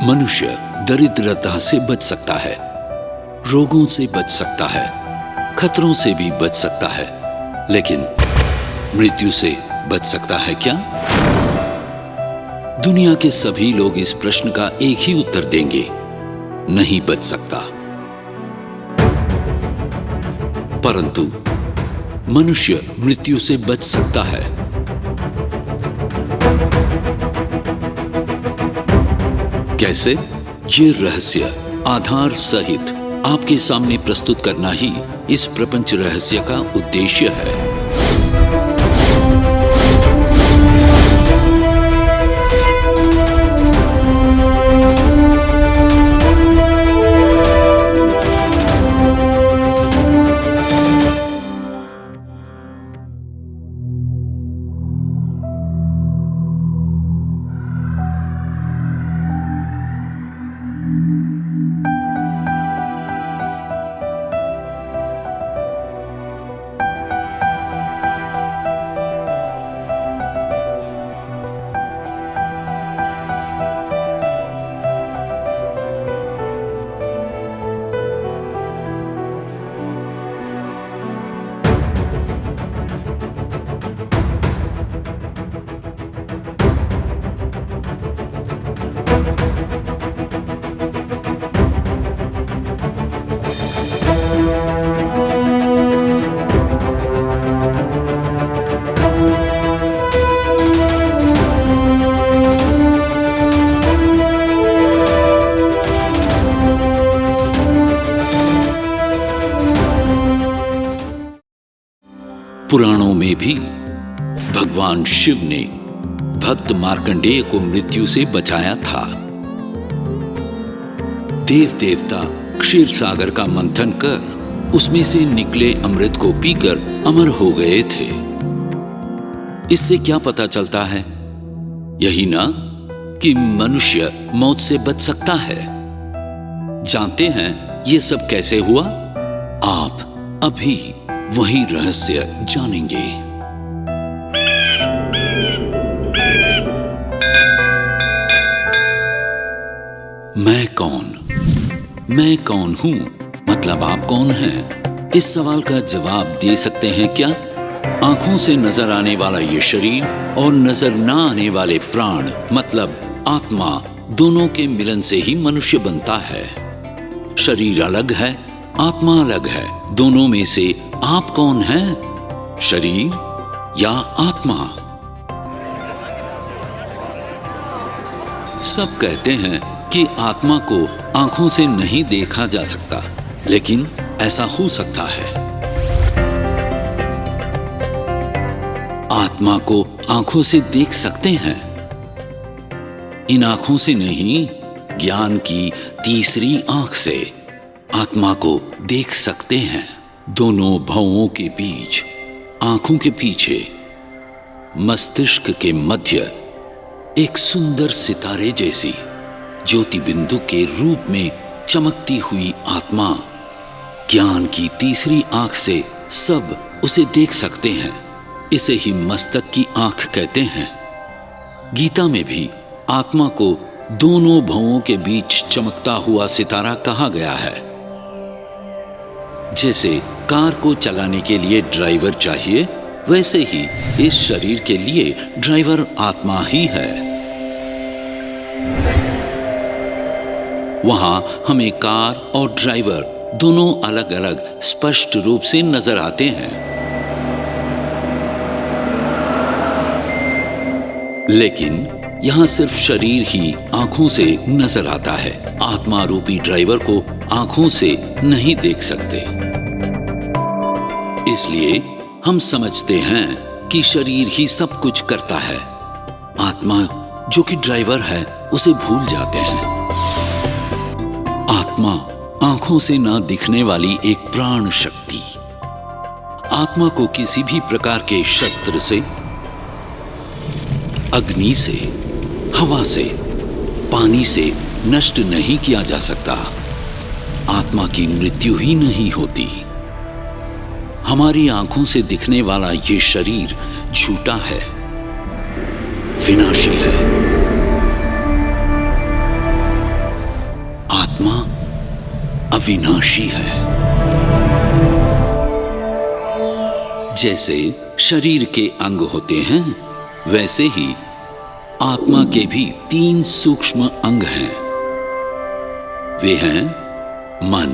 मनुष्य दरिद्रता से बच सकता है, रोगों से बच सकता है, खतरों से भी बच सकता है, लेकिन मृत्यु से बच सकता है क्या? दुनिया के सभी लोग इस प्रश्न का एक ही उत्तर देंगे, नहीं बच सकता। परंतु मनुष्य मृत्यु से बच सकता है। कैसे? ये रहस्य आधार सहित आपके सामने प्रस्तुत करना ही इस प्रपंच रहस्य का उद्देश्य है। पुराणों में भी भगवान शिव ने भक्त मार्कंडेय को मृत्यु से बचाया था। देव देवता क्षीर सागर का मंथन कर उसमें से निकले अमृत को पीकर अमर हो गए थे। इससे क्या पता चलता है? यही ना कि मनुष्य मौत से बच सकता है। जानते हैं ये सब कैसे हुआ? आप अभी वही रहस्य जानेंगे। मैं कौन हूं? मतलब आप कौन हैं? इस सवाल का जवाब दे सकते हैं क्या? आंखों से नजर आने वाला ये शरीर और नजर ना आने वाले प्राण मतलब आत्मा, दोनों के मिलन से ही मनुष्य बनता है। शरीर अलग है, आत्मा अलग है। दोनों में से आप कौन हैं? शरीर या आत्मा? सब कहते हैं कि आत्मा को आंखों से नहीं देखा जा सकता, लेकिन ऐसा हो सकता है। आत्मा को आंखों से देख सकते हैं। इन आंखों से नहीं, ज्ञान की तीसरी आंख से आत्मा को देख सकते हैं। दोनों भवों के बीच, आंखों के पीछे, मस्तिष्क के मध्य एक सुंदर सितारे जैसी ज्योति बिंदु के रूप में चमकती हुई आत्मा, ज्ञान की तीसरी आंख से सब उसे देख सकते हैं। इसे ही मस्तक की आंख कहते हैं। गीता में भी आत्मा को दोनों भवों के बीच चमकता हुआ सितारा कहा गया है। जैसे कार को चलाने के लिए ड्राइवर चाहिए, वैसे ही इस शरीर के लिए ड्राइवर आत्मा ही है। वहां हमें कार और ड्राइवर दोनों अलग अलग स्पष्ट रूप से नजर आते हैं, लेकिन यहां सिर्फ शरीर ही आंखों से नजर आता है। आत्मा रूपी ड्राइवर को आंखों से नहीं देख सकते। इसलिए हम समझते हैं कि शरीर ही सब कुछ करता है। आत्मा जो कि ड्राइवर है, उसे भूल जाते हैं। आत्मा आंखों से ना दिखने वाली एक प्राण शक्ति। आत्मा को किसी भी प्रकार के शस्त्र से, अग्नि से, हवा से, पानी से नष्ट नहीं किया जा सकता। आत्मा की मृत्यु ही नहीं होती। हमारी आंखों से दिखने वाला ये शरीर झूठा है, विनाशी है। विनाशी है। जैसे शरीर के अंग होते हैं, वैसे ही आत्मा के भी 3 सूक्ष्म अंग हैं। वे हैं मन,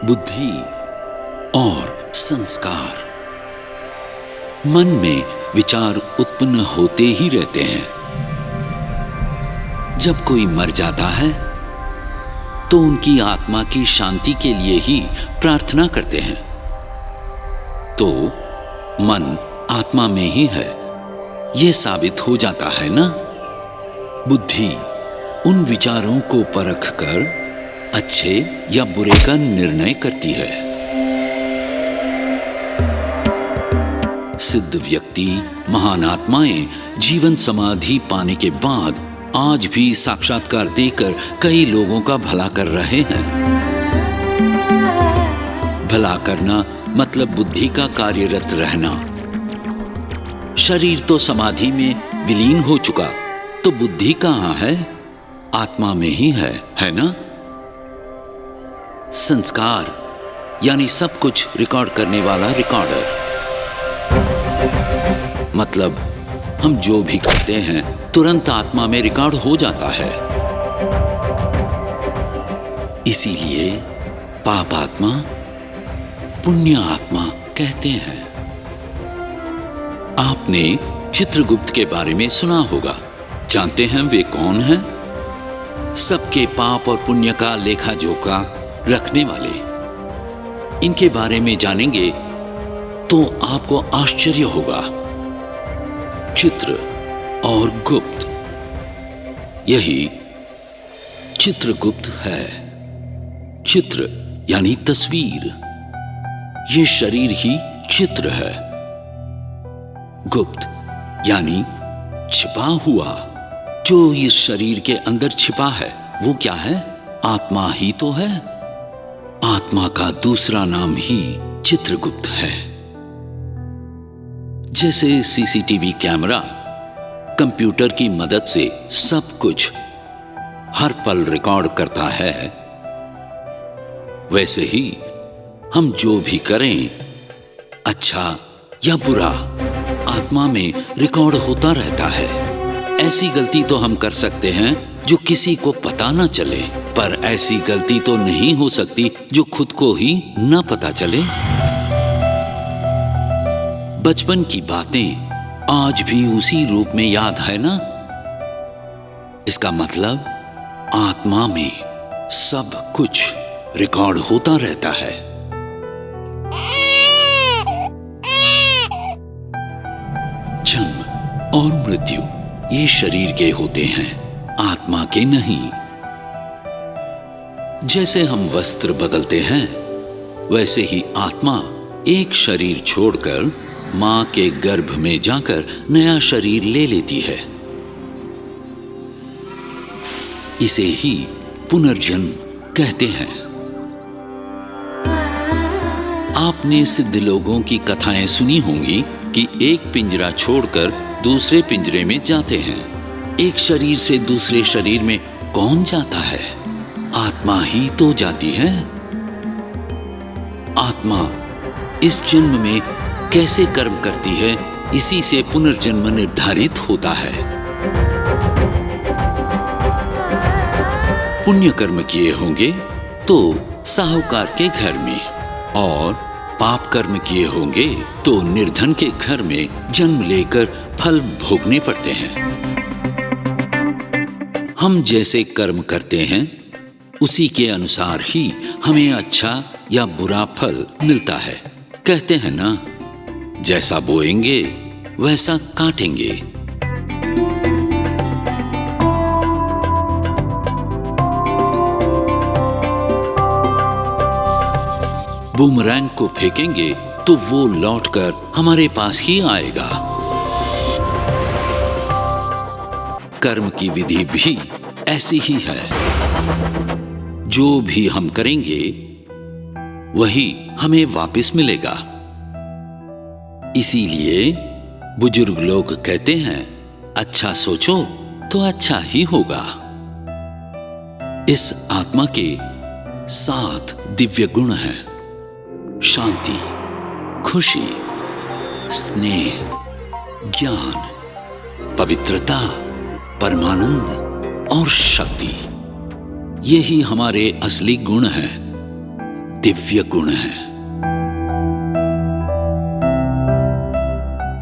बुद्धि और संस्कार। मन में विचार उत्पन्न होते ही रहते हैं। जब कोई मर जाता है तो उनकी आत्मा की शांति के लिए ही प्रार्थना करते हैं। तो मन आत्मा में ही है, यह साबित हो जाता है ना। बुद्धि उन विचारों को परख कर अच्छे या बुरे का निर्णय करती है। सिद्ध व्यक्ति, महान आत्माएं जीवन समाधि पाने के बाद आज भी साक्षात्कार देकर कई लोगों का भला कर रहे हैं। भला करना मतलब बुद्धि का कार्यरत रहना। शरीर तो समाधि में विलीन हो चुका, तो बुद्धि कहां है? आत्मा में ही है ना? संस्कार यानी सब कुछ रिकॉर्ड करने वाला रिकॉर्डर। मतलब हम जो भी करते हैं तुरंत आत्मा में रिकॉर्ड हो जाता है। इसीलिए पाप आत्मा, पुण्य आत्मा कहते हैं। आपने चित्रगुप्त के बारे में सुना होगा। जानते हैं वे कौन हैं? सबके पाप और पुण्य का लेखा जोखा रखने वाले। इनके बारे में जानेंगे तो आपको आश्चर्य होगा। चित्र और गुप्त, यही चित्रगुप्त है। चित्र यानी तस्वीर, ये शरीर ही चित्र है। गुप्त यानी छिपा हुआ, जो इस शरीर के अंदर छिपा है वो क्या है? आत्मा ही तो है। आत्मा का दूसरा नाम ही चित्रगुप्त है। जैसे सीसीटीवी कैमरा कंप्यूटर की मदद से सब कुछ हर पल रिकॉर्ड करता है, वैसे ही हम जो भी करें, अच्छा या बुरा, आत्मा में रिकॉर्ड होता रहता है। ऐसी गलती तो हम कर सकते हैं जो किसी को पता ना चले, पर ऐसी गलती तो नहीं हो सकती जो खुद को ही ना पता चले। बचपन की बातें आज भी उसी रूप में याद है ना? इसका मतलब आत्मा में सब कुछ रिकॉर्ड होता रहता है। जन्म और मृत्यु ये शरीर के होते हैं, आत्मा के नहीं। जैसे हम वस्त्र बदलते हैं, वैसे ही आत्मा एक शरीर छोड़कर मां के गर्भ में जाकर नया शरीर ले लेती है। इसे ही पुनर्जन्म कहते हैं। आपने सिद्ध लोगों की कथाएं सुनी होंगी कि एक पिंजरा छोड़कर दूसरे पिंजरे में जाते हैं। एक शरीर से दूसरे शरीर में कौन जाता है? आत्मा ही तो जाती है। आत्मा इस जन्म में कैसे कर्म करती है, इसी से पुनर्जन्म निर्धारित होता है। पुण्य कर्म किए होंगे तो साहूकार के घर में, और पाप कर्म किए होंगे तो निर्धन के घर में जन्म लेकर फल भोगने पड़ते हैं। हम जैसे कर्म करते हैं उसी के अनुसार ही हमें अच्छा या बुरा फल मिलता है। कहते हैं ना, जैसा बोएंगे वैसा काटेंगे। बूमरैंग को फेंकेंगे तो वो लौटकर हमारे पास ही आएगा। कर्म की विधि भी ऐसी ही है। जो भी हम करेंगे वही हमें वापस मिलेगा। इसीलिए बुजुर्ग लोग कहते हैं, अच्छा सोचो तो अच्छा ही होगा। इस आत्मा के 7 दिव्य गुण हैं: शांति, खुशी, स्नेह, ज्ञान, पवित्रता, परमानंद और शक्ति। यही हमारे असली गुण हैं, दिव्य गुण हैं।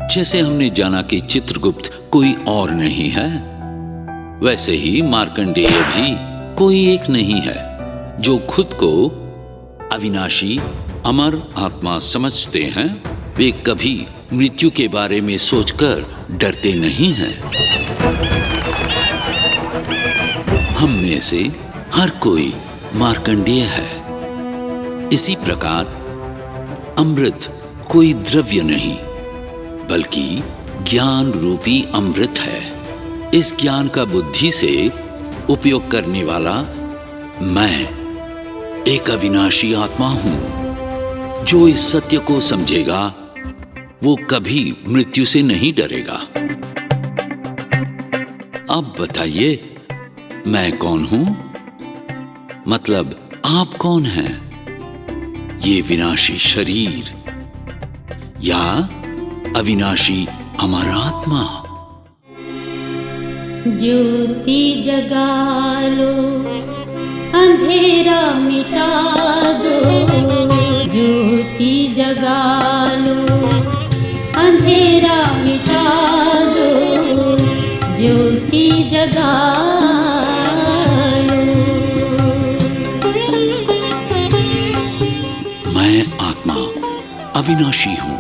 जैसे हमने जाना कि चित्रगुप्त कोई और नहीं है, वैसे ही मार्कंडेय भी कोई एक नहीं है जो खुद को अविनाशी अमर आत्मा समझते हैं। वे कभी मृत्यु के बारे में सोचकर डरते नहीं हैं। हम में से हर कोई मार्कंडेय है। इसी प्रकार अमृत कोई द्रव्य नहीं बल्कि ज्ञान रूपी अमृत है। इस ज्ञान का बुद्धि से उपयोग करने वाला मैं एक अविनाशी आत्मा हूं। जो इस सत्य को समझेगा वो कभी मृत्यु से नहीं डरेगा। अब बताइए, मैं कौन हूं? मतलब आप कौन हैं? ये विनाशी शरीर या अविनाशी अमर आत्मा? ज्योति जगा लो, अंधेरा मिटा दो। ज्योति जगा लो, अंधेरा मिटा दो। ज्योति जगा लो। मैं आत्मा अविनाशी हूं।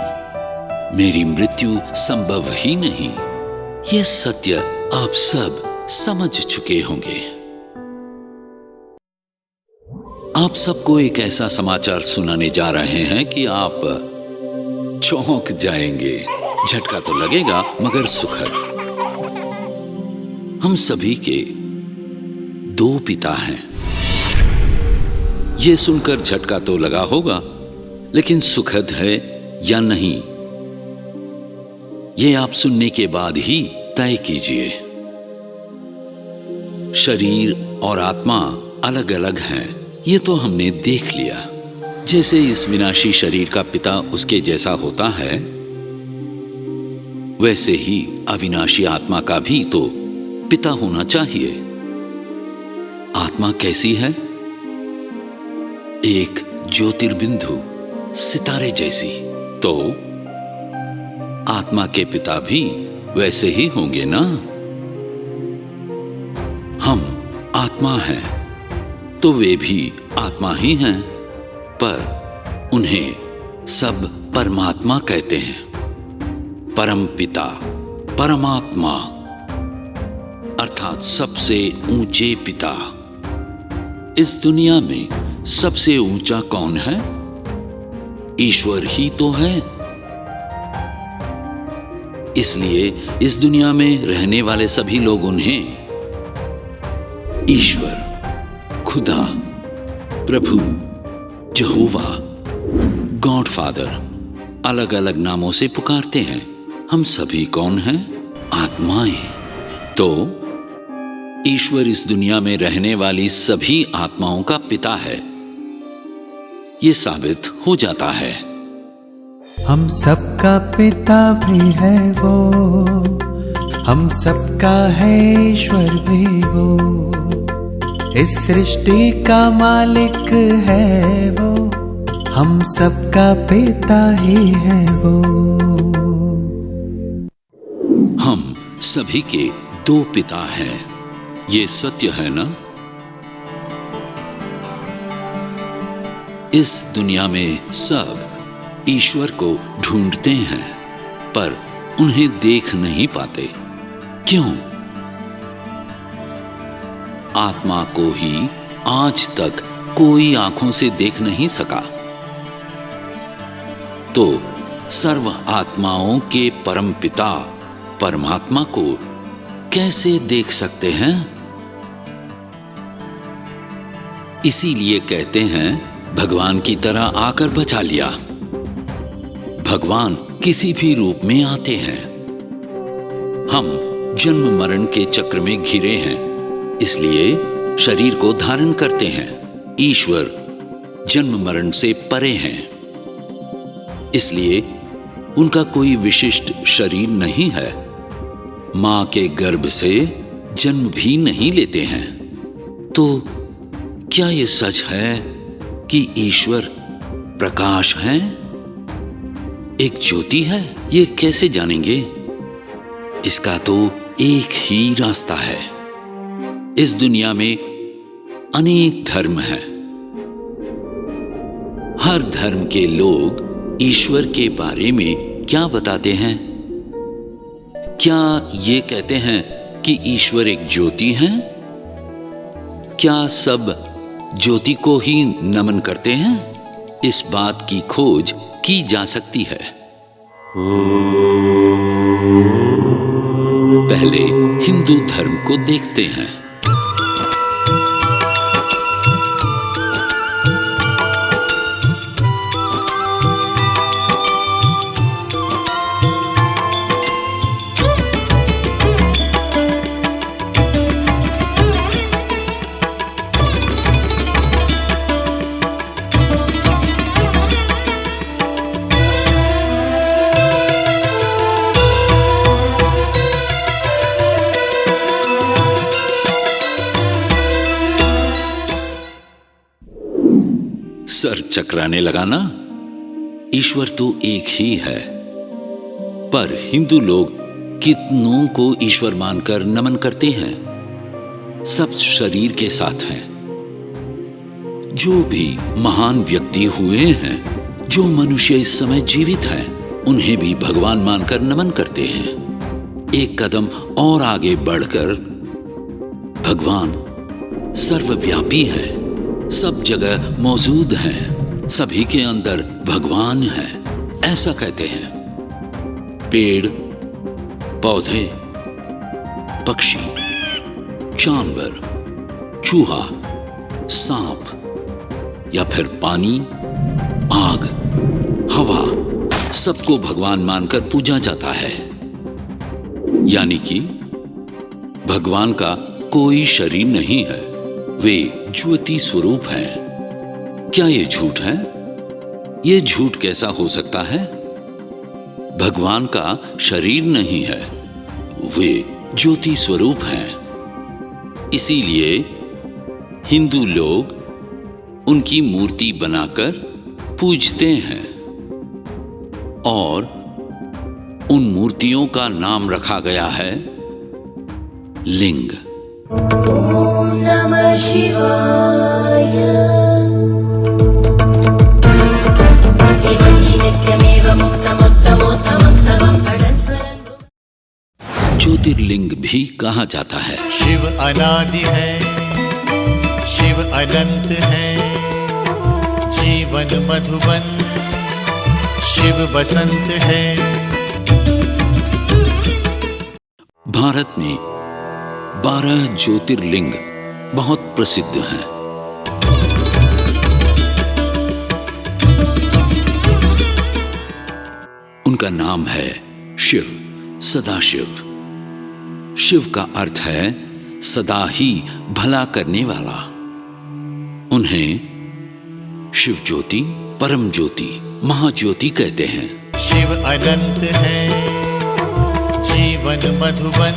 मेरी मृत्यु संभव ही नहीं। ये सत्य आप सब समझ चुके होंगे। आप सबको एक ऐसा समाचार सुनाने जा रहे हैं कि आप चौंक जाएंगे। झटका तो लगेगा मगर सुखद। हम सभी के 2 पिता हैं। यह सुनकर झटका तो लगा होगा, लेकिन सुखद है या नहीं, यह आप सुनने के बाद ही तय कीजिए। शरीर और आत्मा अलग अलग हैं, ये तो हमने देख लिया। जैसे इस विनाशी शरीर का पिता उसके जैसा होता है, वैसे ही अविनाशी आत्मा का भी तो पिता होना चाहिए। आत्मा कैसी है? एक ज्योतिर्बिंदु, सितारे जैसी। तो आत्मा के पिता भी वैसे ही होंगे ना। हम आत्मा हैं तो वे भी आत्मा ही हैं, पर उन्हें सब परमात्मा कहते हैं। परम पिता, परमात्मा अर्थात सबसे ऊंचे पिता। इस दुनिया में सबसे ऊंचा कौन है? ईश्वर ही तो है। इसलिए इस दुनिया में रहने वाले सभी लोग उन्हें ईश्वर, खुदा, प्रभु, यहोवा, गॉडफादर अलग अलग नामों से पुकारते हैं। हम सभी कौन हैं? आत्माएं। तो ईश्वर इस दुनिया में रहने वाली सभी आत्माओं का पिता है, ये साबित हो जाता है। हम सबका पिता भी है वो, हम सबका है ईश्वर भी वो। इस सृष्टि का मालिक है वो, हम सबका पिता ही है वो। हम सभी के 2 पिता हैं, ये सत्य है ना? इस दुनिया में सब ईश्वर को ढूंढते हैं, पर उन्हें देख नहीं पाते। क्यों? आत्मा को ही आज तक कोई आंखों से देख नहीं सका, तो सर्व आत्माओं के परम पिता परमात्मा को कैसे देख सकते हैं? इसीलिए कहते हैं भगवान की तरह आकर बचा लिया। भगवान किसी भी रूप में आते हैं। हम जन्म मरण के चक्र में घिरे हैं, इसलिए शरीर को धारण करते हैं। ईश्वर जन्म मरण से परे हैं, इसलिए उनका कोई विशिष्ट शरीर नहीं है। मां के गर्भ से जन्म भी नहीं लेते हैं। तो क्या यह सच है कि ईश्वर प्रकाश है, एक ज्योति है? ये कैसे जानेंगे? इसका तो एक ही रास्ता है। इस दुनिया में अनेक धर्म हैं। हर धर्म के लोग ईश्वर के बारे में क्या बताते हैं? क्या ये कहते हैं कि ईश्वर एक ज्योति है? क्या सब ज्योति को ही नमन करते हैं? इस बात की खोज की जा सकती है। पहले हिंदू धर्म को देखते हैं। सर चकराने लगा ना? ईश्वर तो एक ही है, पर हिंदू लोग कितनों को ईश्वर मानकर नमन करते हैं। सब शरीर के साथ हैं। जो भी महान व्यक्ति हुए हैं, जो मनुष्य इस समय जीवित हैं, उन्हें भी भगवान मानकर नमन करते हैं। एक कदम और आगे बढ़कर भगवान सर्वव्यापी है, सब जगह मौजूद हैं, सभी के अंदर भगवान है, ऐसा कहते हैं। पेड़, पौधे, पक्षी, जानवर, चूहा, सांप या फिर पानी, आग, हवा, सबको भगवान मानकर पूजा जाता है। यानी कि भगवान का कोई शरीर नहीं है, वे ज्योति स्वरूप हैं। क्या ये झूठ है? ये झूठ कैसा हो सकता है? भगवान का शरीर नहीं है, वे ज्योति स्वरूप हैं। इसीलिए हिंदू लोग उनकी मूर्ति बनाकर पूजते हैं और उन मूर्तियों का नाम रखा गया है लिंग। ओम नमः शिवाय। ज्योतिर्लिंग भी कहा जाता है। शिव अनादि है, शिव अनंत है, जीवन मधुबन, शिव बसंत है। भारत में 12 ज्योतिर्लिंग बहुत प्रसिद्ध हैं। उनका नाम है शिव, सदाशिव। शिव का अर्थ है सदा ही भला करने वाला। उन्हें शिव ज्योति, परम ज्योति, महाज्योति कहते हैं। शिव अनंत है, जीवन मधुबन,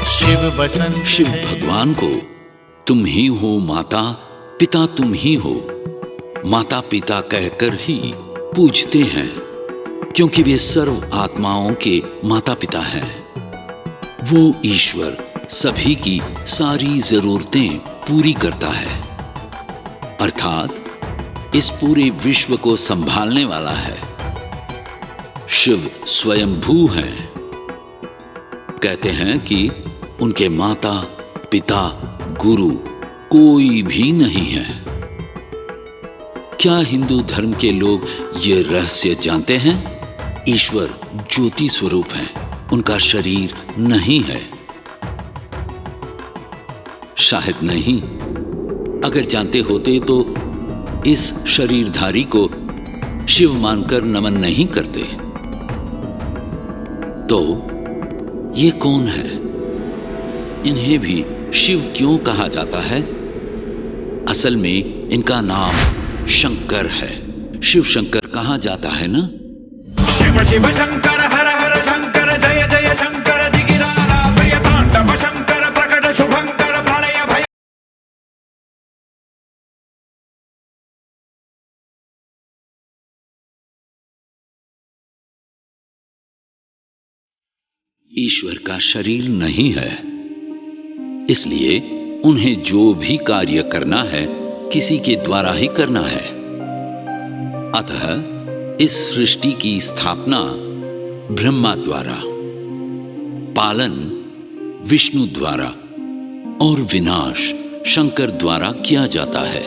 शिव बसंत। शिव भगवान को तुम ही हो माता, पिता तुम ही हो, माता पिता कहकर ही पूजते हैं, क्योंकि वे सर्व आत्माओं के माता पिता हैं। वो ईश्वर सभी की सारी जरूरतें पूरी करता है, अर्थात इस पूरे विश्व को संभालने वाला है। शिव स्वयंभू हैं। कहते हैं कि उनके माता पिता गुरु कोई भी नहीं है। क्या हिंदू धर्म के लोग ये रहस्य जानते हैं? ईश्वर ज्योति स्वरूप है, उनका शरीर नहीं है। शायद नहीं। अगर जानते होते तो इस शरीरधारी को शिव मानकर नमन नहीं करते। तो ये कौन है? इन्हें भी शिव क्यों कहा जाता है? असल में इनका नाम शंकर है। शिव शंकर कहा जाता है ना। शिव शिव शंकर हर हर शंकर जय जय शंकर दिगिरारा प्रिय तांडव शंकर प्रकट शुभंकर प्रलय भय। ईश्वर का शरीर नहीं है, इसलिए उन्हें जो भी कार्य करना है किसी के द्वारा ही करना है। अतः इस सृष्टि की स्थापना ब्रह्मा द्वारा, पालन विष्णु द्वारा और विनाश शंकर द्वारा किया जाता है।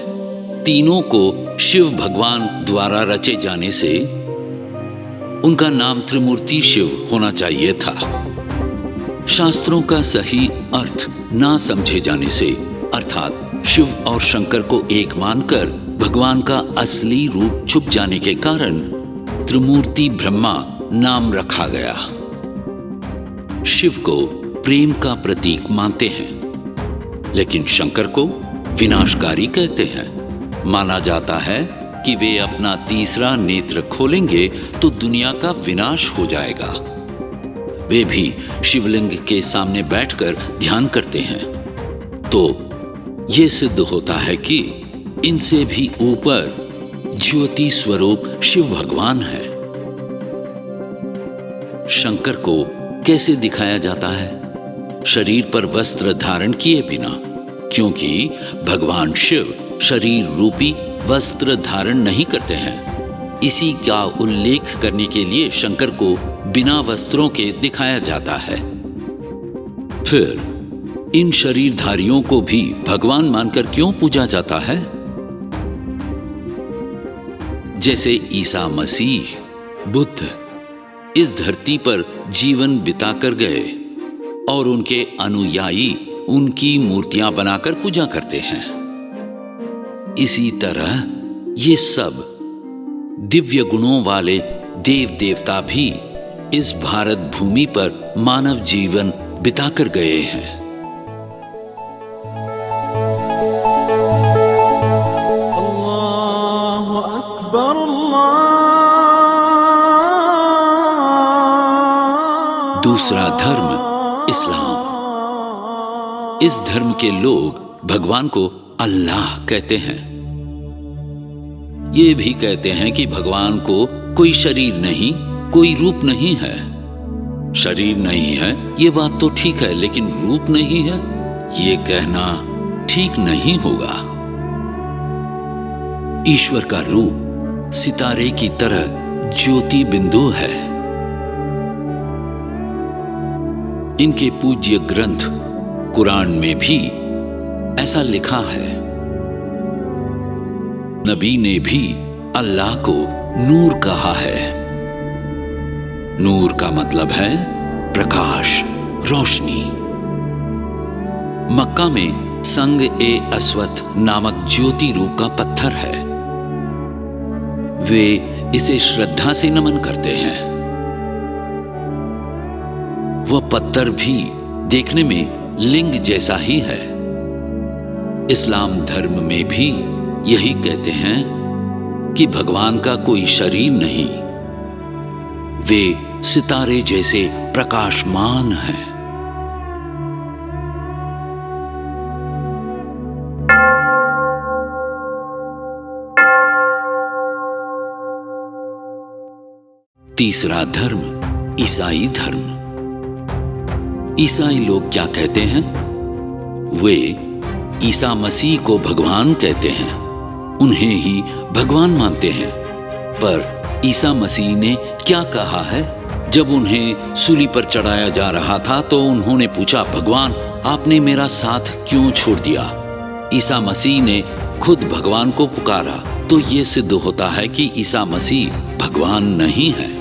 तीनों को शिव भगवान द्वारा रचे जाने से उनका नाम त्रिमूर्ति शिव होना चाहिए था। शास्त्रों का सही अर्थ ना समझे जाने से, अर्थात शिव और शंकर को एक मानकर भगवान का असली रूप छुप जाने के कारण त्रिमूर्ति ब्रह्मा नाम रखा गया। शिव को प्रेम का प्रतीक मानते हैं, लेकिन शंकर को विनाशकारी कहते हैं। माना जाता है कि वे अपना तीसरा नेत्र खोलेंगे तो दुनिया का विनाश हो जाएगा। वे भी शिवलिंग के सामने बैठकर ध्यान करते हैं, तो ये सिद्ध होता है कि इनसे भी ऊपर ज्योति स्वरूप शिव भगवान है। शंकर को कैसे दिखाया जाता है? शरीर पर वस्त्र धारण किए बिना, क्योंकि भगवान शिव शरीर रूपी वस्त्र धारण नहीं करते हैं। इसी का उल्लेख करने के लिए शंकर को बिना वस्त्रों के दिखाया जाता है। फिर इन शरीरधारियों को भी भगवान मानकर क्यों पूजा जाता है? जैसे ईसा मसीह, बुद्ध इस धरती पर जीवन बिताकर गए और उनके अनुयायी उनकी मूर्तियां बनाकर पूजा करते हैं, इसी तरह ये सब दिव्य गुणों वाले देव देवता भी इस भारत भूमि पर मानव जीवन बिताकर गए हैं। अल्लाहु अकबर दूसरा धर्म इस्लाम। इस धर्म के लोग भगवान को अल्लाह कहते हैं। ये भी कहते हैं कि भगवान को कोई शरीर नहीं, कोई रूप नहीं है। शरीर नहीं है ये बात तो ठीक है, लेकिन रूप नहीं है ये कहना ठीक नहीं होगा। ईश्वर का रूप सितारे की तरह ज्योति बिंदु है। इनके पूज्य ग्रंथ कुरान में भी ऐसा लिखा है। नबी ने भी अल्लाह को नूर कहा है। नूर का मतलब है प्रकाश, रोशनी। मक्का में संग-ए-अस्वथ नामक ज्योति रूप का पत्थर है। वे इसे श्रद्धा से नमन करते हैं। वह पत्थर भी देखने में लिंग जैसा ही है। इस्लाम धर्म में भी यही कहते हैं कि भगवान का कोई शरीर नहीं, वे सितारे जैसे प्रकाशमान हैं। तीसरा धर्म ईसाई धर्म। ईसाई लोग क्या कहते हैं? वे ईसा मसीह को भगवान कहते हैं, उन्हें ही भगवान मानते हैं। पर ईसा मसीह ने क्या कहा है? जब उन्हें सूली पर चढ़ाया जा रहा था तो उन्होंने पूछा, भगवान आपने मेरा साथ क्यों छोड़ दिया? ईसा मसीह ने खुद भगवान को पुकारा, तो ये सिद्ध होता है कि ईसा मसीह भगवान नहीं है।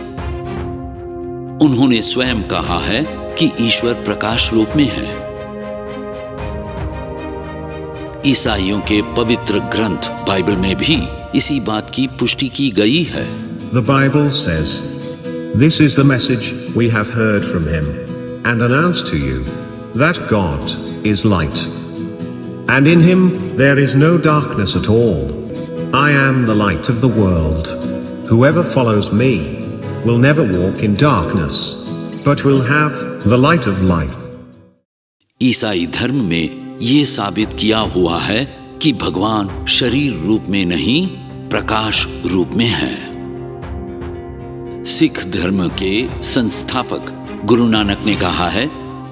उन्होंने स्वयं कहा है कि ईश्वर प्रकाश रूप में है। ईसाइयों के पवित्र ग्रंथ बाइबल में भी इसी बात की पुष्टि की गई है। The Bible says, "This is the message we have heard from him and announced to you, that God is light, and in him there is no darkness at all. I am the light of the world. Whoever follows me will never walk in darkness, but will have the light of life. ईसाई धर्म में ये साबित किया हुआ है कि भगवान शरीर रूप में नहीं, प्रकाश रूप में है। सिख धर्म के संस्थापक गुरु नानक ने कहा है,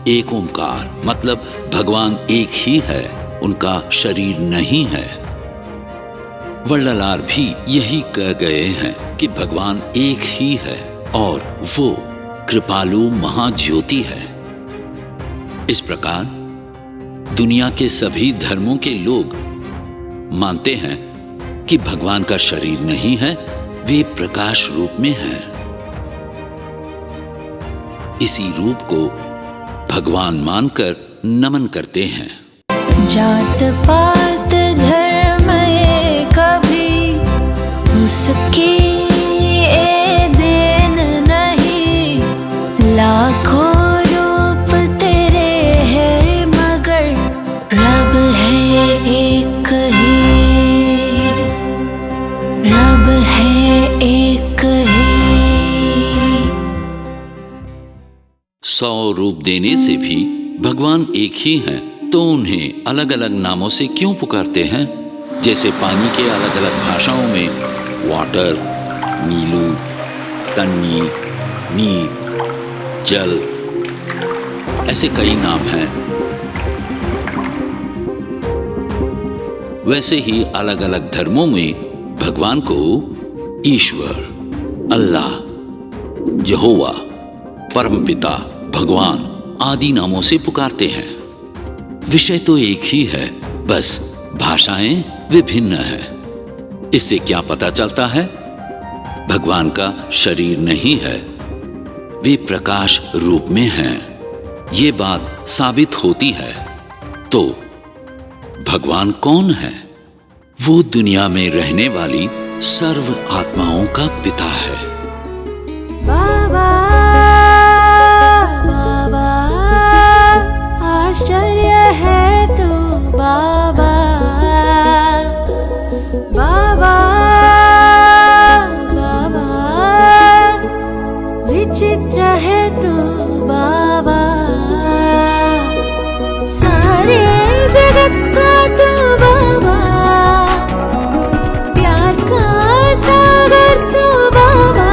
एक ओंकार मतलब भगवान एक ही है, उनका शरीर नहीं है। वल्ललार भी यही कह गए हैं कि भगवान एक ही है और वो कृपालु महाज्योति है। इस प्रकार दुनिया के सभी धर्मों के लोग मानते हैं कि भगवान का शरीर नहीं है, वे प्रकाश रूप में हैं। इसी रूप को भगवान मानकर नमन करते हैं। जात पात धर्म ये कभी उसकी ए देन नहीं, लाखों रूप तेरे है मगर रब है एक ही, रब है एक ही। 100 रूप देने से भी भगवान एक ही हैं, तो उन्हें अलग अलग नामों से क्यों पुकारते हैं? जैसे पानी के अलग अलग भाषाओं में वाटर, नीलू, तन्नी, नीर, जल, ऐसे कई नाम हैं। वैसे ही अलग अलग धर्मों में भगवान को ईश्वर, अल्लाह, यहोवा, परमपिता, भगवान आदि नामों से पुकारते हैं। विषय तो एक ही है, बस भाषाएं विभिन्न हैं। इससे क्या पता चलता है? भगवान का शरीर नहीं है, वे प्रकाश रूप में हैं। ये बात साबित होती है। तो भगवान कौन है? वो दुनिया में रहने वाली सर्व आत्माओं का पिता है। बाबा बाबा आश्चर्य है तो बाबा, बाबा बाबा विचित्र है तो बाबा, सारे जगत का तो बाबा, प्यार का सागर तो बाबा,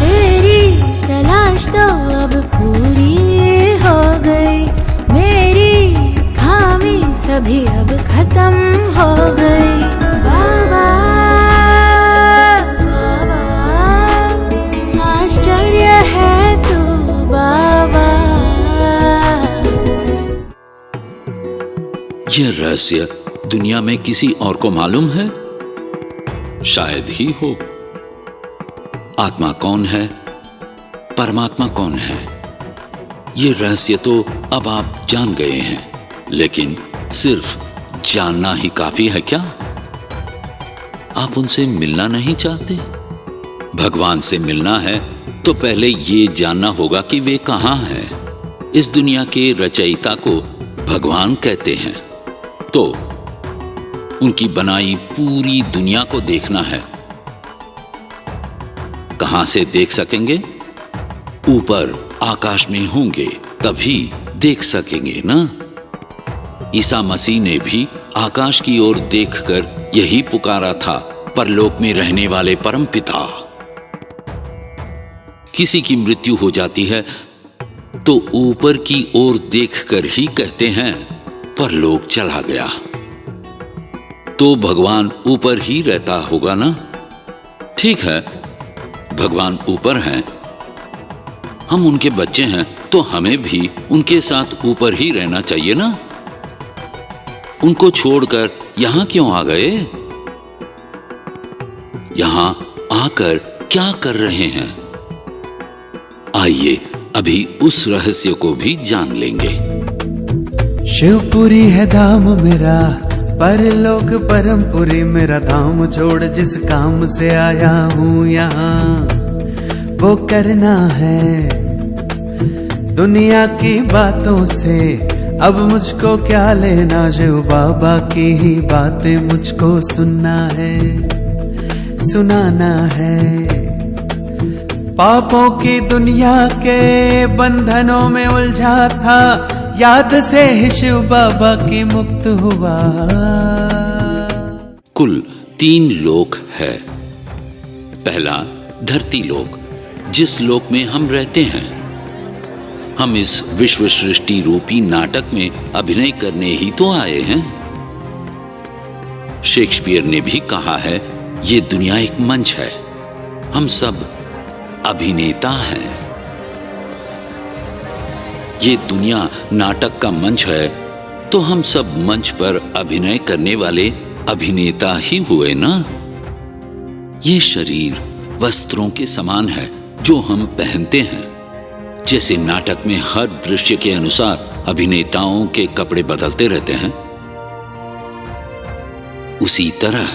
तेरी तलाश तो अब पूरी हो गई, मेरी खामी सभी अब खत्म हो गई। बाबा बाबा आश्चर्य है तो बाबा। यह रहस्य दुनिया में किसी और को मालूम है? शायद ही हो। आत्मा कौन है, परमात्मा कौन है, ये रहस्य तो अब आप जान गए हैं, लेकिन सिर्फ जानना ही काफी है क्या? आप उनसे मिलना नहीं चाहते? भगवान से मिलना है तो पहले ये जानना होगा कि वे कहाँ हैं। इस दुनिया के रचयिता को भगवान कहते हैं, तो उनकी बनाई पूरी दुनिया को देखना है। कहां से देख सकेंगे? ऊपर आकाश में होंगे तभी देख सकेंगे ना। ईसा मसीह ने भी आकाश की ओर देखकर यही पुकारा था, परलोक में रहने वाले परमपिता। किसी की मृत्यु हो जाती है तो ऊपर की ओर देखकर ही कहते हैं परलोक चला गया। तो भगवान ऊपर ही रहता होगा ना। ठीक है, भगवान ऊपर हैं, हम उनके बच्चे हैं, तो हमें भी उनके साथ ऊपर ही रहना चाहिए ना। उनको छोड़कर यहां क्यों आ गए? यहां आकर क्या कर रहे हैं? आइए अभी उस रहस्य को भी जान लेंगे। शिवपुरी है धाम मेरा, परलोक परमपुरी मेरा धाम, छोड़ जिस काम से आया हूँ यहाँ वो करना है। दुनिया की बातों से अब मुझको क्या लेना, शिव बाबा की ही बातें मुझको सुनना है, सुनाना है। पापों की दुनिया के बंधनों में उलझा था, याद से ही शिव बाबा की मुक्त हुआ। कुल 3 लोक है। पहला धरती लोक, जिस लोक में हम रहते हैं। हम इस विश्व सृष्टि रूपी नाटक में अभिनय करने ही तो आए हैं। शेक्सपियर ने भी कहा है, ये दुनिया एक मंच है, हम सब अभिनेता हैं। ये दुनिया नाटक का मंच है, तो हम सब मंच पर अभिनय करने वाले अभिनेता ही हुए ना। ये शरीर वस्त्रों के समान है जो हम पहनते हैं। जैसे नाटक में हर दृश्य के अनुसार अभिनेताओं के कपड़े बदलते रहते हैं, उसी तरह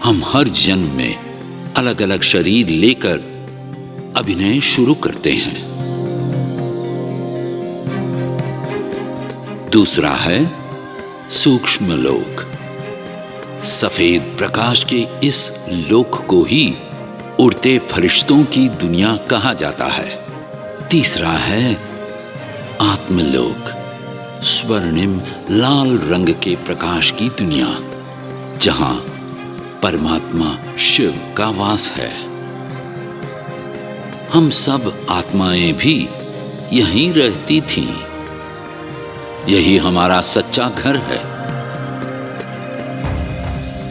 हम हर जन्म में अलग अलग शरीर लेकर अभिनय शुरू करते हैं। दूसरा है सूक्ष्म लोक। सफेद प्रकाश के इस लोक को ही उड़ते फरिश्तों की दुनिया कहा जाता है। तीसरा है आत्मलोक, स्वर्णिम लाल रंग के प्रकाश की दुनिया, जहां परमात्मा शिव का वास है। हम सब आत्माएं भी यहीं रहती थीं। यही हमारा सच्चा घर है।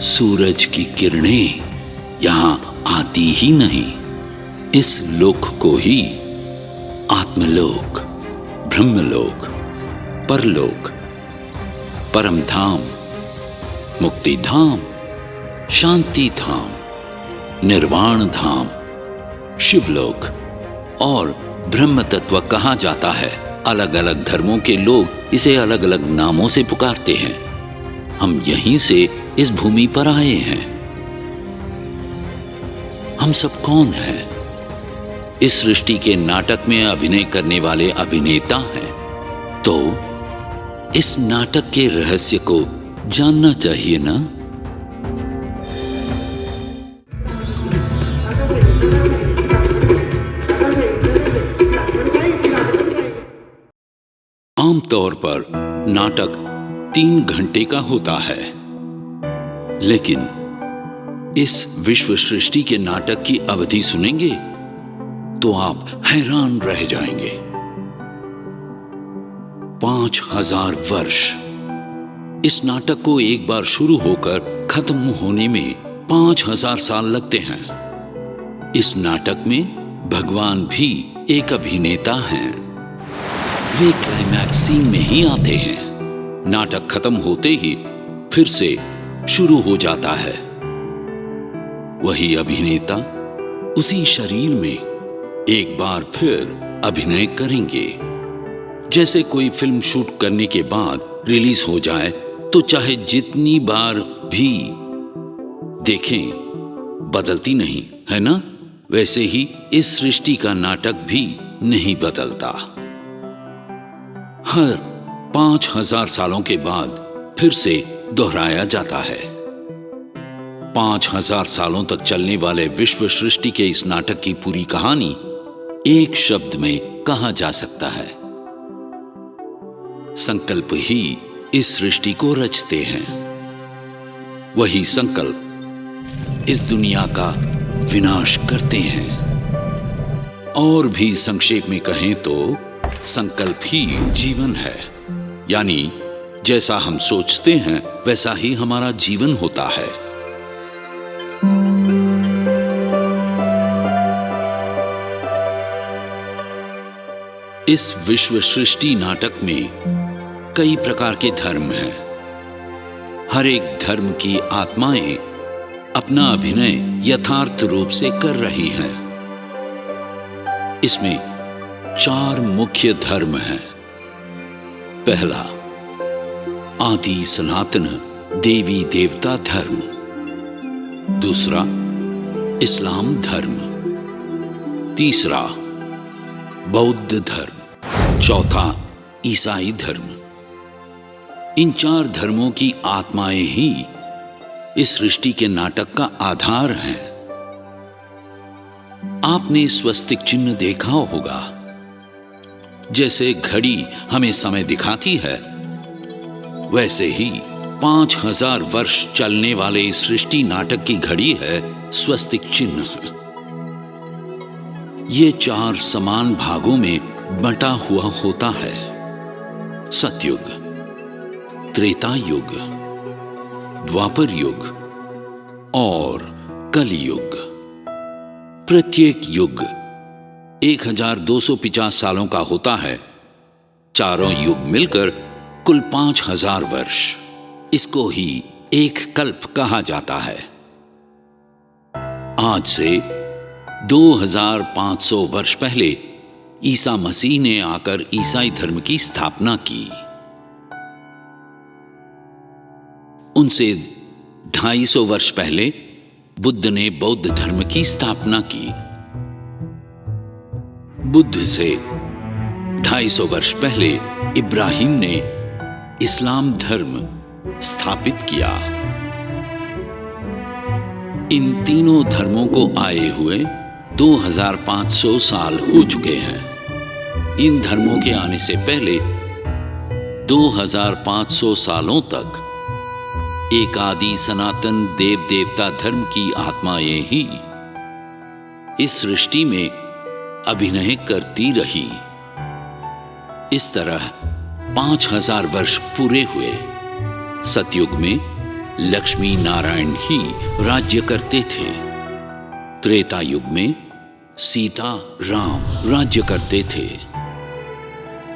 सूरज की किरणें यहां आती ही नहीं। इस लोक को ही आत्मलोक, ब्रह्मलोक, परलोक, परम धाम, मुक्ति धाम, शांति धाम, निर्वाण धाम, शिवलोक और ब्रह्म तत्व कहा जाता है। अलग अलग धर्मों के लोग इसे अलग अलग नामों से पुकारते हैं। हम यहीं से इस भूमि पर आए हैं। हम सब कौन हैं? इस सृष्टि के नाटक में अभिनय करने वाले अभिनेता हैं। तो इस नाटक के रहस्य को जानना चाहिए ना। आमतौर पर नाटक 3 घंटे का होता है, लेकिन इस विश्व सृष्टि के नाटक की अवधि सुनेंगे तो आप हैरान रह जाएंगे। 5000 वर्ष। इस नाटक को एक बार शुरू होकर खत्म होने में 5000 साल लगते हैं। इस नाटक में भगवान भी एक अभिनेता हैं। वे क्लाइमैक्स सीन में ही आते हैं। नाटक खत्म होते ही फिर से शुरू हो जाता है। वही अभिनेता उसी शरीर में एक बार फिर अभिनय करेंगे। जैसे कोई फिल्म शूट करने के बाद रिलीज हो जाए तो चाहे जितनी बार भी देखें बदलती नहीं, है ना? वैसे ही इस सृष्टि का नाटक भी नहीं बदलता। हर 5000 सालों के बाद फिर से दोहराया जाता है। 5000 सालों तक चलने वाले विश्व सृष्टि के इस नाटक की पूरी कहानी एक शब्द में कहा जा सकता है। संकल्प ही इस सृष्टि को रचते हैं। वही संकल्प इस दुनिया का विनाश करते हैं। और भी संक्षेप में कहें तो संकल्प ही जीवन है। यानी जैसा हम सोचते हैं वैसा ही हमारा जीवन होता है। इस विश्व सृष्टि नाटक में कई प्रकार के धर्म हैं। हर एक धर्म की आत्माएं अपना अभिनय यथार्थ रूप से कर रही हैं। इसमें 4 मुख्य धर्म हैं। पहला, आदि सनातन देवी देवता धर्म। दूसरा, इस्लाम धर्म। तीसरा, बौद्ध धर्म। चौथा, ईसाई धर्म। इन 4 धर्मों की आत्माएं ही इस सृष्टि के नाटक का आधार हैं। आपने स्वस्तिक चिन्ह देखा होगा। जैसे घड़ी हमें समय दिखाती है, वैसे ही 5000 वर्ष चलने इस सृष्टि नाटक की घड़ी है स्वस्तिक चिन्ह। ये 4 समान भागों में बंटा हुआ होता है। सतयुग, त्रेता युग, द्वापर युग और कलयुग। प्रत्येक युग 1250 सालों का होता है। चारों युग मिलकर कुल 5000 वर्ष। इसको ही एक कल्प कहा जाता है। आज से 2500 वर्ष पहले ईसा मसीह ने आकर ईसाई धर्म की स्थापना की। उनसे 250 वर्ष पहले बुद्ध ने बौद्ध धर्म की स्थापना की। बुद्ध से 250 वर्ष पहले इब्राहिम ने इस्लाम धर्म स्थापित किया। इन तीनों धर्मों को आए हुए 2500 साल हो चुके हैं। इन धर्मों के आने से पहले 2500 सालों तक एक आदि सनातन देव देवता धर्म की आत्माएं ही इस सृष्टि में अभिनय करती रही। इस तरह 5000 वर्ष पूरे हुए। सतयुग में लक्ष्मी नारायण ही राज्य करते थे। त्रेता युग में सीता राम राज्य करते थे।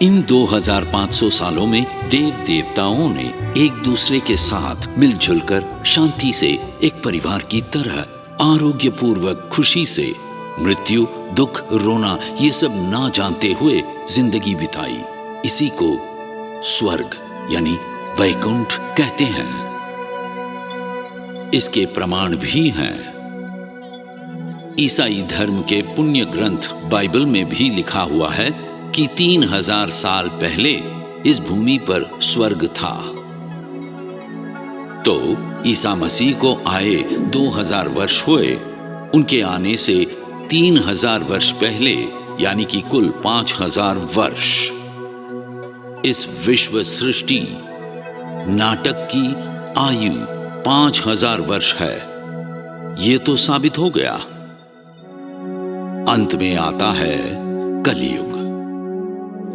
इन 2500 सालों में देव देवताओं ने एक दूसरे के साथ मिलजुल कर शांति से एक परिवार की तरह आरोग्यपूर्वक खुशी से मृत्यु, दुख, रोना ये सब ना जानते हुए जिंदगी बिताई। इसी को स्वर्ग यानी वैकुंठ कहते हैं। इसके प्रमाण भी हैं। ईसाई धर्म के पुण्य ग्रंथ बाइबल में भी लिखा हुआ है कि 3000 साल पहले इस भूमि पर स्वर्ग था। तो ईसा मसीह को आए 2000 वर्ष हुए। उनके आने से 3000 वर्ष पहले यानी कि कुल 5000 वर्ष इस विश्व सृष्टि नाटक की आयु 5000 वर्ष है। ये तो साबित हो गया। अंत में आता है कलयुग।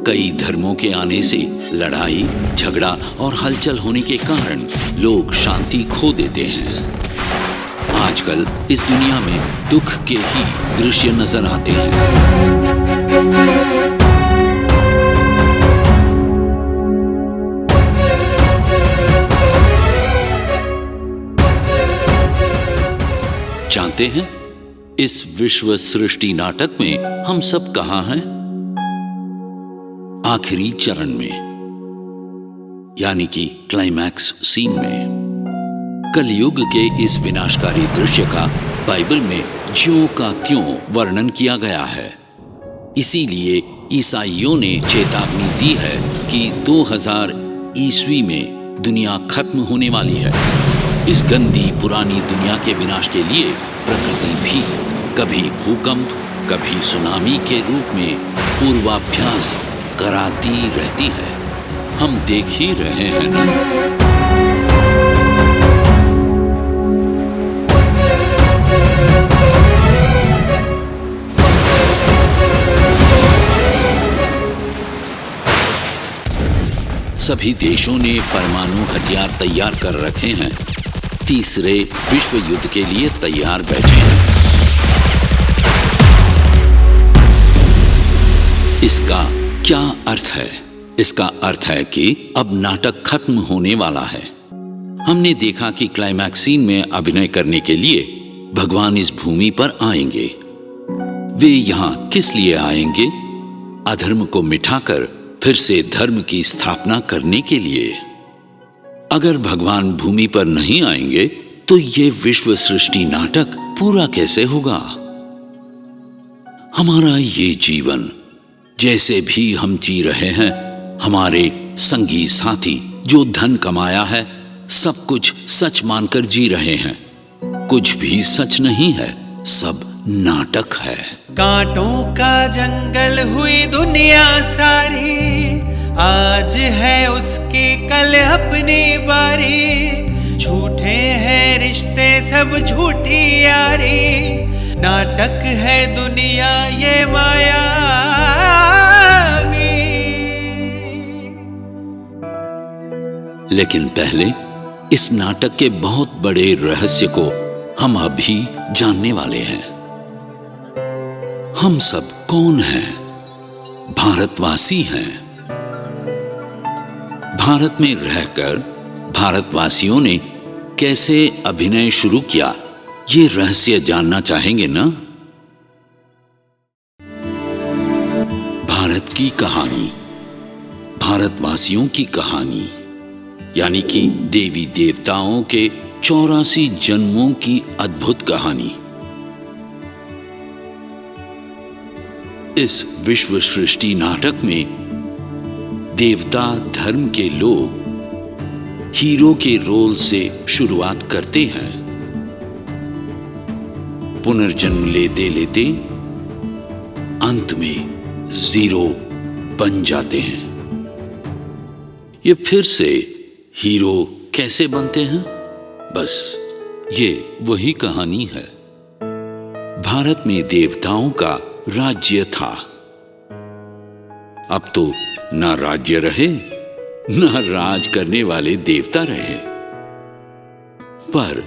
कई धर्मों के आने से लड़ाई, झगड़ा और हलचल होने के कारण लोग शांति खो देते हैं। आजकल इस दुनिया में दुख के ही दृश्य नजर आते हैं। जानते हैं इस विश्व सृष्टि नाटक में हम सब कहां हैं? आखिरी चरण में, यानी कि क्लाइमैक्स सीन में। कलयुग के इस विनाशकारी दृश्य का बाइबल में ज्यों का त्यों वर्णन किया गया है। इसीलिए ईसाइयों ने चेतावनी दी है कि 2000 ईस्वी में दुनिया खत्म होने वाली है। इस गंदी पुरानी दुनिया के विनाश के लिए प्रकृति भी कभी भूकंप, कभी सुनामी के रूप में पूर्वाभ्यास कराती रहती है। हम देख ही रहे हैं ना। सभी देशों ने परमाणु हथियार तैयार कर रखे हैं। तीसरे विश्व युद्ध के लिए तैयार बैठे हैं। इसका क्या अर्थ है? इसका अर्थ है कि अब नाटक खत्म होने वाला है। हमने देखा कि क्लाइमैक्स सीन में अभिनय करने के लिए भगवान इस भूमि पर आएंगे। वे यहां किस लिए आएंगे? अधर्म को मिटाकर फिर से धर्म की स्थापना करने के लिए। अगर भगवान भूमि पर नहीं आएंगे तो ये विश्व सृष्टि नाटक पूरा कैसे होगा? हमारा ये जीवन जैसे भी हम जी रहे हैं, हमारे संगी साथी जो धन कमाया है सब कुछ सच मानकर जी रहे हैं। कुछ भी सच नहीं है, सब नाटक है। कांटों का जंगल हुई दुनिया सारी, आज है उसकी कल अपनी बारी। झूठे हैं रिश्ते सब झूठी यारी, नाटक है दुनिया ये मायावी। लेकिन पहले इस नाटक के बहुत बड़े रहस्य को हम अभी जानने वाले हैं। हम सब कौन हैं? भारतवासी हैं। भारत में रहकर भारतवासियों ने कैसे अभिनय शुरू किया, ये रहस्य जानना चाहेंगे ना? भारत की कहानी, भारतवासियों की कहानी, यानी कि देवी देवताओं के 84 जन्मों की अद्भुत कहानी। इस विश्व सृष्टि नाटक में देवता धर्म के लोग हीरो के रोल से शुरुआत करते हैं। पुनर्जन्म लेते लेते अंत में जीरो बन जाते हैं। ये फिर से हीरो कैसे बनते हैं? बस ये वही कहानी है। भारत में देवताओं का राज्य था। अब तो ना राज्य रहे, ना राज करने वाले देवता रहे, पर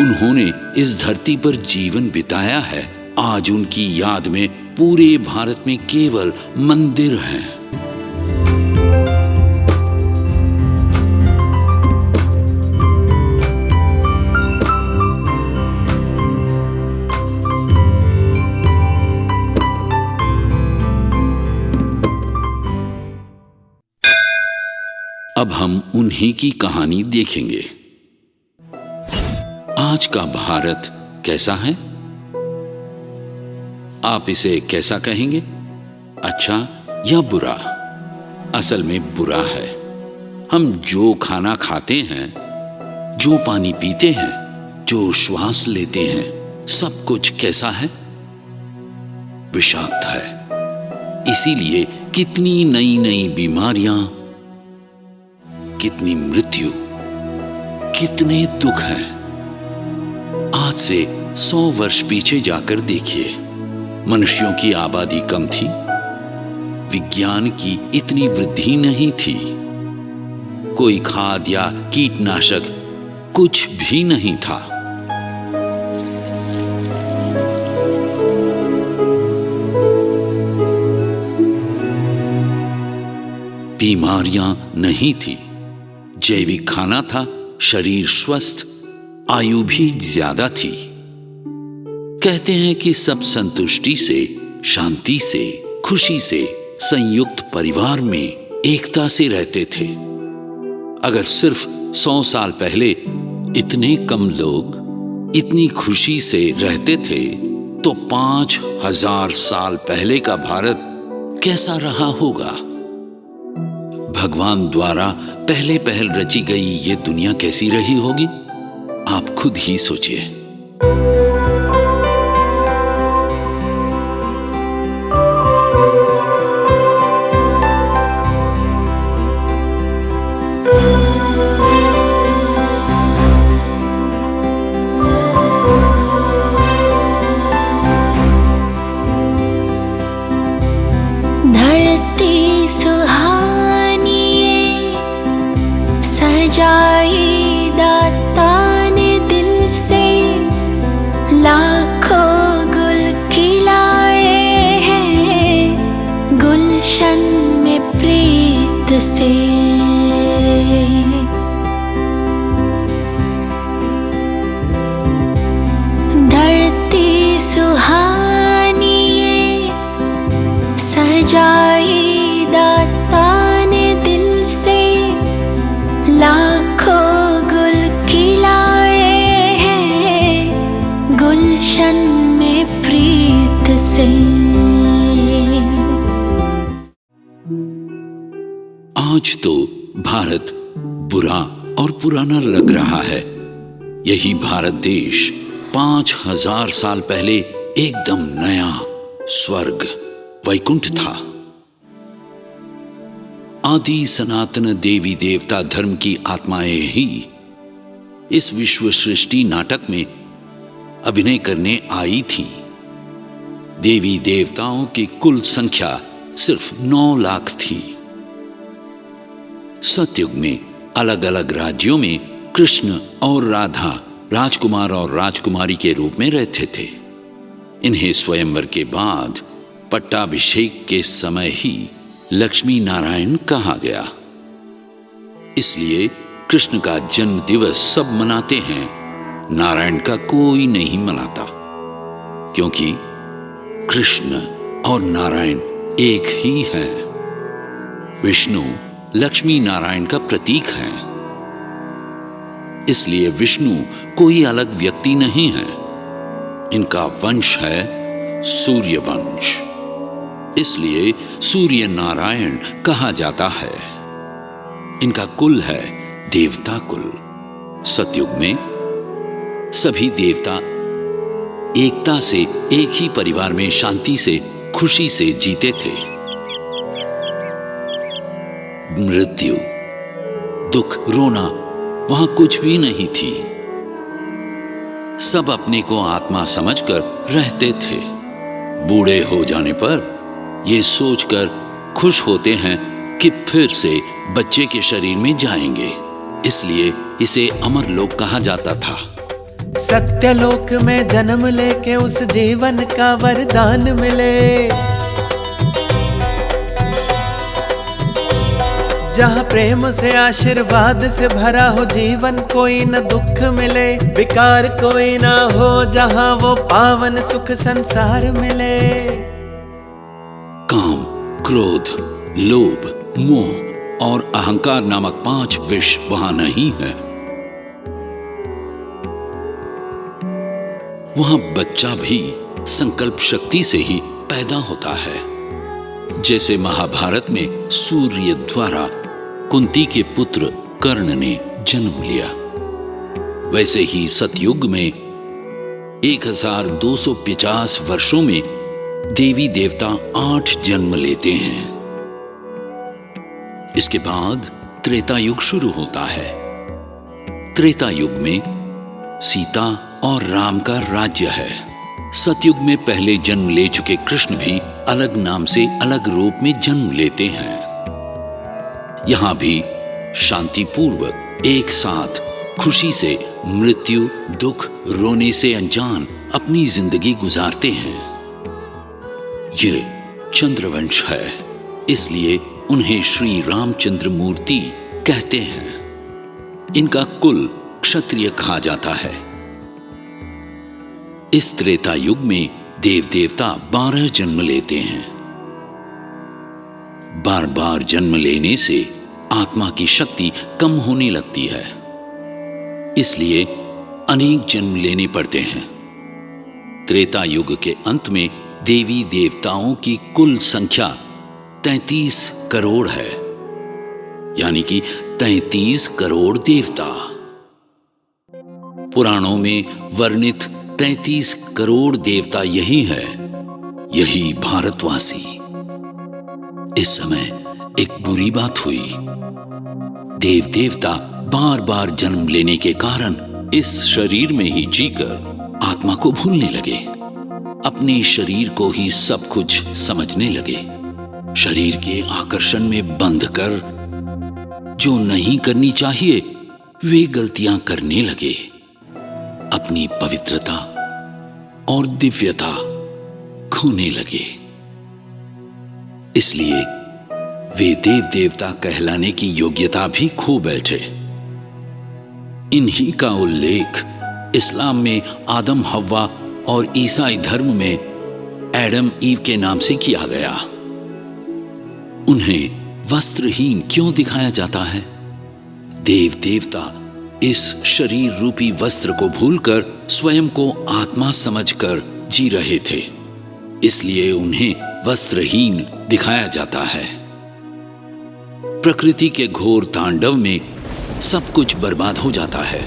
उन्होंने इस धरती पर जीवन बिताया है। आज उनकी याद में पूरे भारत में केवल मंदिर हैं। अब हम उन्हीं की कहानी देखेंगे। आज का भारत कैसा है? आप इसे कैसा कहेंगे? अच्छा या बुरा? असल में बुरा है। हम जो खाना खाते हैं, जो पानी पीते हैं, जो श्वास लेते हैं, सब कुछ कैसा है? विषाक्त है। इसीलिए कितनी नई नई बीमारियां, कितनी मृत्यु, कितने दुख हैं। आज से 100 वर्ष पीछे जाकर देखिए, मनुष्यों की आबादी कम थी, विज्ञान की इतनी वृद्धि नहीं थी, कोई खाद या कीटनाशक कुछ भी नहीं था। बीमारियां नहीं थी, जैविक खाना था, शरीर स्वस्थ, आयु भी ज्यादा थी। कहते हैं कि सब संतुष्टि से, शांति से, खुशी से, संयुक्त परिवार में एकता से रहते थे। अगर सिर्फ 100 साल पहले इतने कम लोग इतनी खुशी से रहते थे, तो 5000 साल पहले का भारत कैसा रहा होगा? भगवान द्वारा पहले पहल रची गई ये दुनिया कैसी रही होगी? आप खुद ही सोचिए। धरती सुहानी सजाई दाता ने दिल से, लाखों गुल खिलाए हैं गुलशन में प्रीत से। धरती सुहानी सजाई दाता ने दिल से, लाखों गुल खिलाए हैं गुलशन में प्रीत से। आज तो भारत बुरा और पुराना लग रहा है। यही भारत देश 5000 साल पहले एकदम नया स्वर्ग वैकुंठ था। आदि सनातन देवी देवता धर्म की आत्माएं ही इस विश्व सृष्टि नाटक में अभिनय करने आई थी। देवी देवताओं की कुल संख्या सिर्फ 9 लाख थी। सतयुग में अलग अलग राज्यों में कृष्ण और राधा राजकुमार और राजकुमारी के रूप में रहते थे। इन्हें स्वयंवर के बाद पट्टाभिषेक के समय ही लक्ष्मी नारायण कहा गया। इसलिए कृष्ण का जन्म दिवस सब मनाते हैं, नारायण का कोई नहीं मनाता, क्योंकि कृष्ण और नारायण एक ही हैं। विष्णु लक्ष्मी नारायण का प्रतीक है, इसलिए विष्णु कोई अलग व्यक्ति नहीं है। इनका वंश है सूर्य वंश, इसलिए सूर्य नारायण कहा जाता है। इनका कुल है देवता कुल। सतयुग में सभी देवता एकता से एक ही परिवार में शांति से खुशी से जीते थे। मृत्यु, दुख, रोना वहां कुछ भी नहीं थी। सब अपने को आत्मा समझकर रहते थे। बूढ़े हो जाने पर ये सोचकर खुश होते हैं कि फिर से बच्चे के शरीर में जाएंगे, इसलिए इसे अमरलोक कहा जाता था। सत्यलोक में जन्म लेके उस जीवन का वरदान मिले, जहाँ प्रेम से आशीर्वाद से भरा हो जीवन, कोई न दुख मिले, विकार कोई ना हो, जहाँ वो पावन सुख संसार मिले। काम, क्रोध, लोभ, मोह और अहंकार नामक 5 विष वहां नहीं है। वहां बच्चा भी संकल्प शक्ति से ही पैदा होता है। जैसे महाभारत में सूर्य द्वारा कुंती के पुत्र कर्ण ने जन्म लिया, वैसे ही सतयुग में 1250 वर्षों में देवी देवता 8 जन्म लेते हैं। इसके बाद त्रेता युग शुरू होता है। त्रेता युग में सीता और राम का राज्य है। सतयुग में पहले जन्म ले चुके कृष्ण भी अलग नाम से अलग रूप में जन्म लेते हैं। यहां भी शांतिपूर्वक एक साथ खुशी से मृत्यु, दुख, रोने से अनजान अपनी जिंदगी गुजारते हैं। ये चंद्रवंश है, इसलिए उन्हें श्री रामचंद्र मूर्ति कहते हैं। इनका कुल क्षत्रिय कहा जाता है। इस त्रेता युग में देव देवता 12 जन्म लेते हैं। बार बार जन्म लेने से आत्मा की शक्ति कम होने लगती है, इसलिए अनेक जन्म लेने पड़ते हैं। त्रेता युग के अंत में देवी देवताओं की कुल संख्या 33 करोड़ है, यानी कि 33 करोड़ देवता। पुराणों में वर्णित 33 करोड़ देवता यही है, यही भारतवासी। इस समय एक बुरी बात हुई। देव देवता बार बार जन्म लेने के कारण इस शरीर में ही जीकर आत्मा को भूलने लगे, अपने शरीर को ही सब कुछ समझने लगे। शरीर के आकर्षण में बंध कर जो नहीं करनी चाहिए वे गलतियां करने लगे। अपनी पवित्रता और दिव्यता खोने लगे। इसलिए वे देव देवता कहलाने की योग्यता भी खो बैठे। इन्हीं का उल्लेख इस्लाम में आदम हव्वा और ईसाई धर्म में एडम ईव के नाम से किया गया। उन्हें वस्त्रहीन क्यों दिखाया जाता है? देव देवता इस शरीर रूपी वस्त्र को भूलकर स्वयं को आत्मा समझकर जी रहे थे, इसलिए उन्हें वस्त्रहीन दिखाया जाता है। प्रकृति के घोर तांडव में सब कुछ बर्बाद हो जाता है।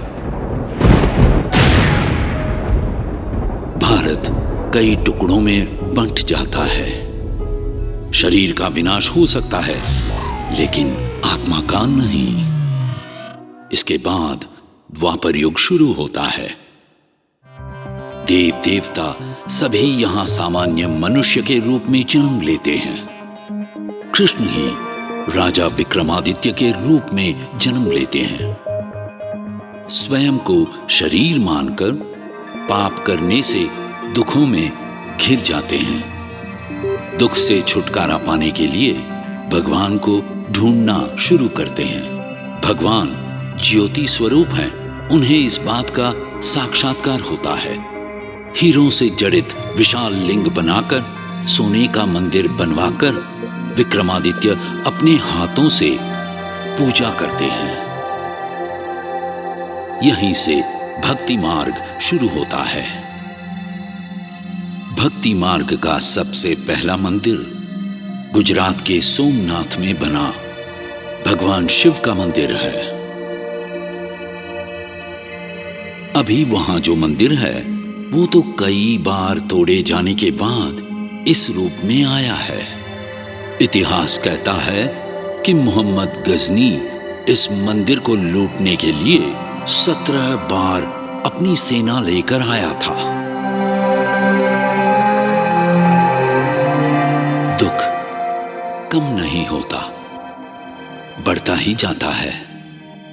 भारत कई टुकड़ों में बंट जाता है। शरीर का विनाश हो सकता है, लेकिन आत्मा का नहीं। इसके बाद द्वापर युग शुरू होता है। देव देवता सभी यहां सामान्य मनुष्य के रूप में जन्म लेते हैं। कृष्ण ही राजा विक्रमादित्य के रूप में जन्म लेते हैं। स्वयं को शरीर मानकर पाप करने से दुखों में घिर जाते हैं। दुख से छुटकारा पाने के लिए भगवान को ढूंढना शुरू करते हैं। भगवान ज्योति स्वरूप हैं, उन्हें इस बात का साक्षात्कार होता है। हीरों से जड़ित विशाल लिंग बनाकर, सोने का मंदिर बनवाकर विक्रमादित्य अपने हाथों से पूजा करते हैं। यहीं से भक्ति मार्ग शुरू होता है। भक्ति मार्ग का सबसे पहला मंदिर गुजरात के सोमनाथ में बना भगवान शिव का मंदिर है। अभी वहां जो मंदिर है वो तो कई बार तोड़े जाने के बाद इस रूप में आया है। इतिहास कहता है कि मोहम्मद गजनी इस मंदिर को लूटने के लिए 17 बार अपनी सेना लेकर आया था। दुख कम नहीं होता, बढ़ता ही जाता है।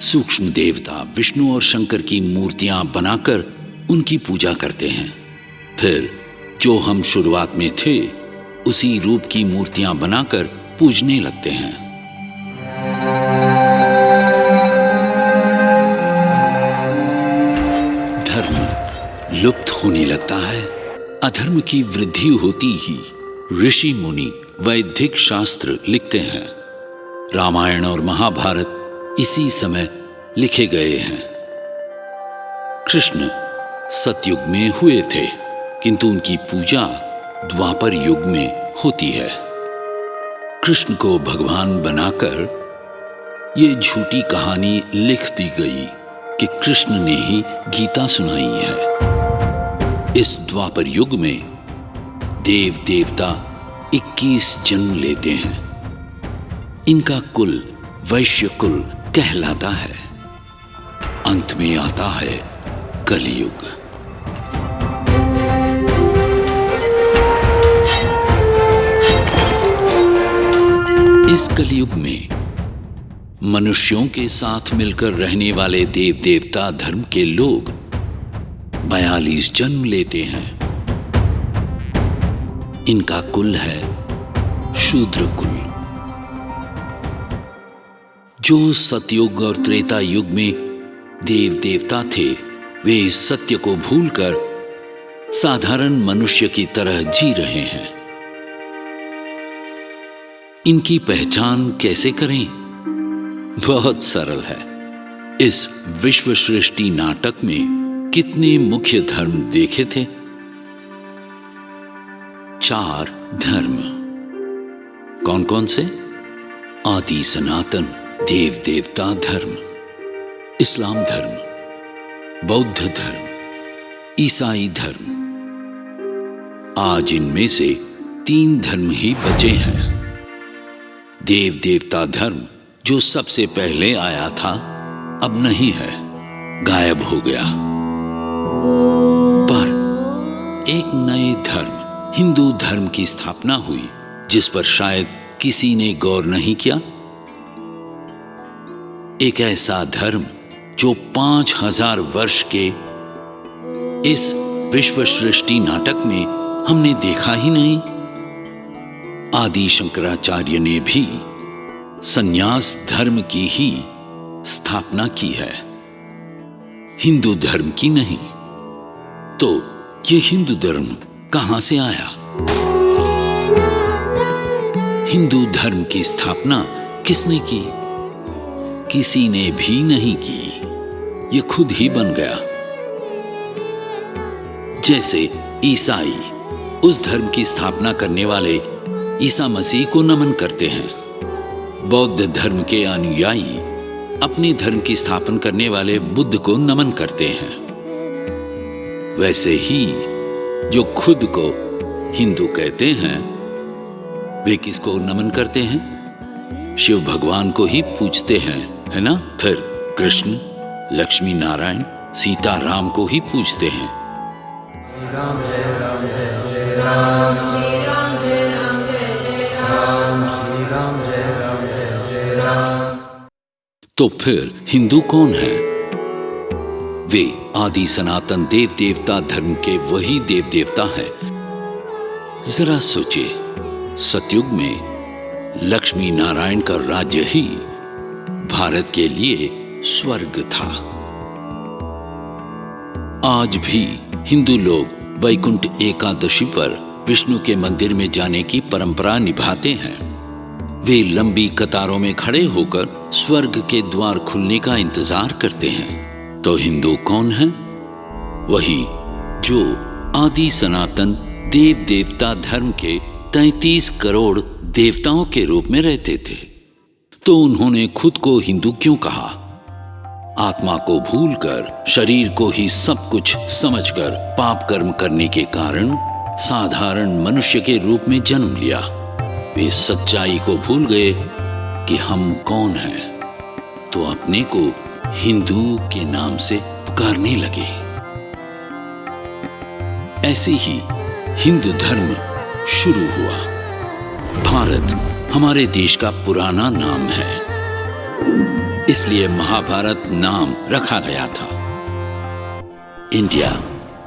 सूक्ष्म देवता विष्णु और शंकर की मूर्तियां बनाकर उनकी पूजा करते हैं। फिर जो हम शुरुआत में थे उसी रूप की मूर्तियां बनाकर पूजने लगते हैं। धर्म लुप्त होने लगता है। अधर्म की वृद्धि होती ही ऋषि मुनि वैदिक शास्त्र लिखते हैं। रामायण और महाभारत इसी समय लिखे गए हैं। कृष्ण सतयुग में हुए थे, किंतु उनकी पूजा द्वापर युग में होती है। कृष्ण को भगवान बनाकर ये झूठी कहानी लिख दी गई कि कृष्ण ने ही गीता सुनाई है। इस द्वापर युग में देव देवता 21 जन्म लेते हैं। इनका कुल वैश्य कुल कहलाता है। अंत में आता है कलियुग। इस कलियुग में मनुष्यों के साथ मिलकर रहने वाले देव देवता धर्म के लोग 42 जन्म लेते हैं। इनका कुल है शूद्र कुल। जो सतयुग और त्रेता युग में देव देवता थे, वे इस सत्य को भूलकर साधारण मनुष्य की तरह जी रहे हैं। इनकी पहचान कैसे करें? बहुत सरल है। इस विश्व सृष्टि नाटक में कितने मुख्य धर्म देखे थे? 4 धर्म। कौन कौन से? आदि सनातन देव देवता धर्म, इस्लाम धर्म, बौद्ध धर्म, ईसाई धर्म। आज इनमें से 3 धर्म ही बचे हैं। देव देवता धर्म जो सबसे पहले आया था, अब नहीं है, गायब हो गया। पर एक नए धर्म हिंदू धर्म की स्थापना हुई, जिस पर शायद किसी ने गौर नहीं किया। एक ऐसा धर्म जो 5000 वर्ष के इस विश्व सृष्टि नाटक में हमने देखा ही नहीं। आदि शंकराचार्य ने भी संन्यास धर्म की ही स्थापना की है, हिंदू धर्म की नहीं। तो ये हिंदू धर्म कहां से आया? हिंदू धर्म की स्थापना किसने की? किसी ने भी नहीं की, ये खुद ही बन गया। जैसे ईसाई उस धर्म की स्थापना करने वाले ईसा मसीह को नमन करते हैं, बौद्ध धर्म के अनुयायी अपने धर्म की स्थापना करने वाले बुद्ध को नमन करते हैं, वैसे ही जो खुद को हिंदू कहते हैं वे किसको नमन करते हैं? शिव भगवान को ही पूजते हैं, है ना? फिर कृष्ण, लक्ष्मी नारायण, सीता राम को ही पूजते हैं। राम जय राम जय जय राम, श्री राम जय राम जय जय राम, श्री राम जय राम जय जय राम। तो फिर हिंदू कौन है? वे आदि सनातन देव देवता धर्म के वही देव देवता हैं। जरा सोचिए, सतयुग में लक्ष्मी नारायण का राज्य ही भारत के लिए स्वर्ग था। आज भी हिंदू लोग वैकुंठ एकादशी पर विष्णु के मंदिर में जाने की परंपरा निभाते हैं। वे लंबी कतारों में खड़े होकर स्वर्ग के द्वार खुलने का इंतजार करते हैं। तो हिंदू कौन है? वही जो आदि सनातन देव देवता धर्म के 33 करोड़ देवताओं के रूप में रहते थे। तो उन्होंने खुद को हिंदू क्यों कहा? आत्मा को भूलकर शरीर को ही सब कुछ समझकर पाप कर्म करने के कारण साधारण मनुष्य के रूप में जन्म लिया। वे सच्चाई को भूल गए कि हम कौन हैं, तो अपने को हिंदू के नाम से पुकारने लगे। ऐसे ही हिंदू धर्म शुरू हुआ। भारत हमारे देश का पुराना नाम है, इसलिए महाभारत नाम रखा गया था। इंडिया,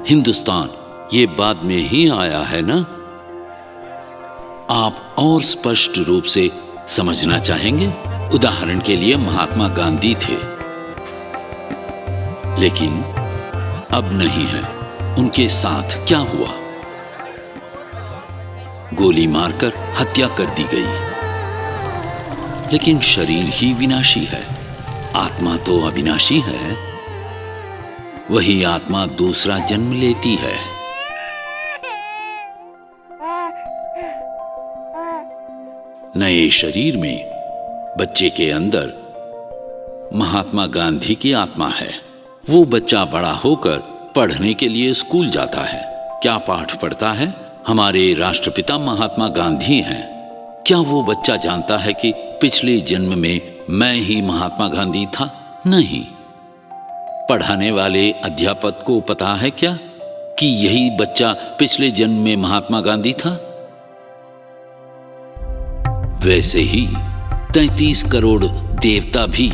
हिंदुस्तान ये बाद में ही आया है ना? आप और स्पष्ट रूप से समझना चाहेंगे? उदाहरण के लिए महात्मा गांधी थे, लेकिन अब नहीं है। उनके साथ क्या हुआ? गोली मारकर हत्या कर दी गई। लेकिन शरीर ही विनाशी है, आत्मा तो अविनाशी है। वही आत्मा दूसरा जन्म लेती है। नए शरीर में बच्चे के अंदर महात्मा गांधी की आत्मा है। वो बच्चा बड़ा होकर पढ़ने के लिए स्कूल जाता है। क्या पाठ पढ़ता है? हमारे राष्ट्रपिता महात्मा गांधी हैं। क्या वो बच्चा जानता है कि पिछले जन्म में मैं ही महात्मा गांधी था? नहीं। पढ़ाने वाले अध्यापक को पता है क्या कि यही बच्चा पिछले जन्म में महात्मा गांधी था? वैसे ही 33 करोड़ देवता भी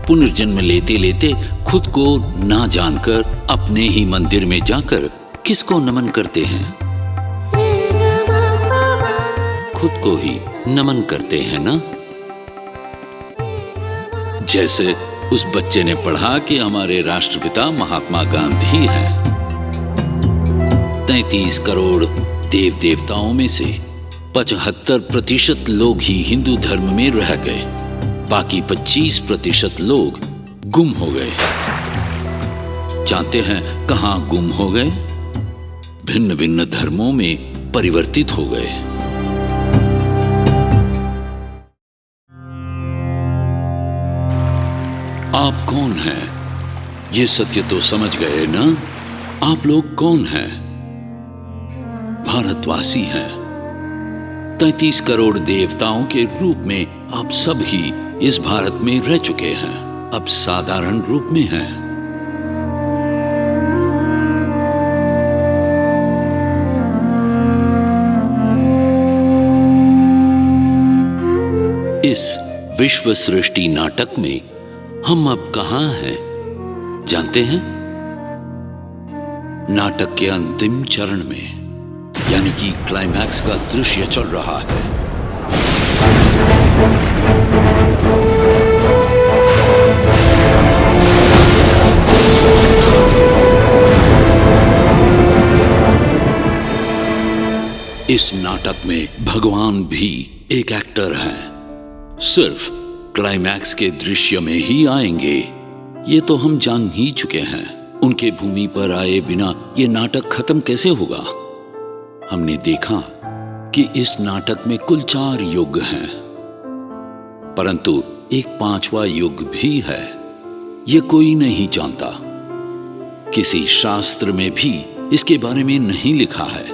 पुनर्जन्म लेते लेते खुद को ना जानकर अपने ही मंदिर में जाकर किसको नमन करते हैं? खुद को ही नमन करते हैं ना? जैसे उस बच्चे ने पढ़ा कि हमारे राष्ट्रपिता महात्मा गांधी हैं। 33 करोड़ देव देवताओं में से 75% लोग ही हिंदू धर्म में रह गए। बाकी 25% लोग गुम हो गए। जानते हैं कहां गुम हो गए? भिन्न भिन्न धर्मों में परिवर्तित हो गए। आप कौन हैं? ये सत्य तो समझ गए ना? आप लोग कौन हैं? भारतवासी हैं। 33 करोड़ देवताओं के रूप में आप सब ही इस भारत में रह चुके हैं। अब साधारण रूप में हैं। इस विश्व सृष्टि नाटक में हम अब कहां हैं जानते हैं? नाटक के अंतिम चरण में, यानी कि क्लाइमैक्स का दृश्य चल रहा है। इस नाटक में भगवान भी एक एक्टर हैं। सिर्फ क्लाइमैक्स के दृश्य में ही आएंगे, ये तो हम जान ही चुके हैं। उनके भूमि पर आए बिना ये नाटक खत्म कैसे होगा? हमने देखा कि इस नाटक में कुल 4 युग हैं, परंतु एक पांचवा युग भी है, ये कोई नहीं जानता। किसी शास्त्र में भी इसके बारे में नहीं लिखा है।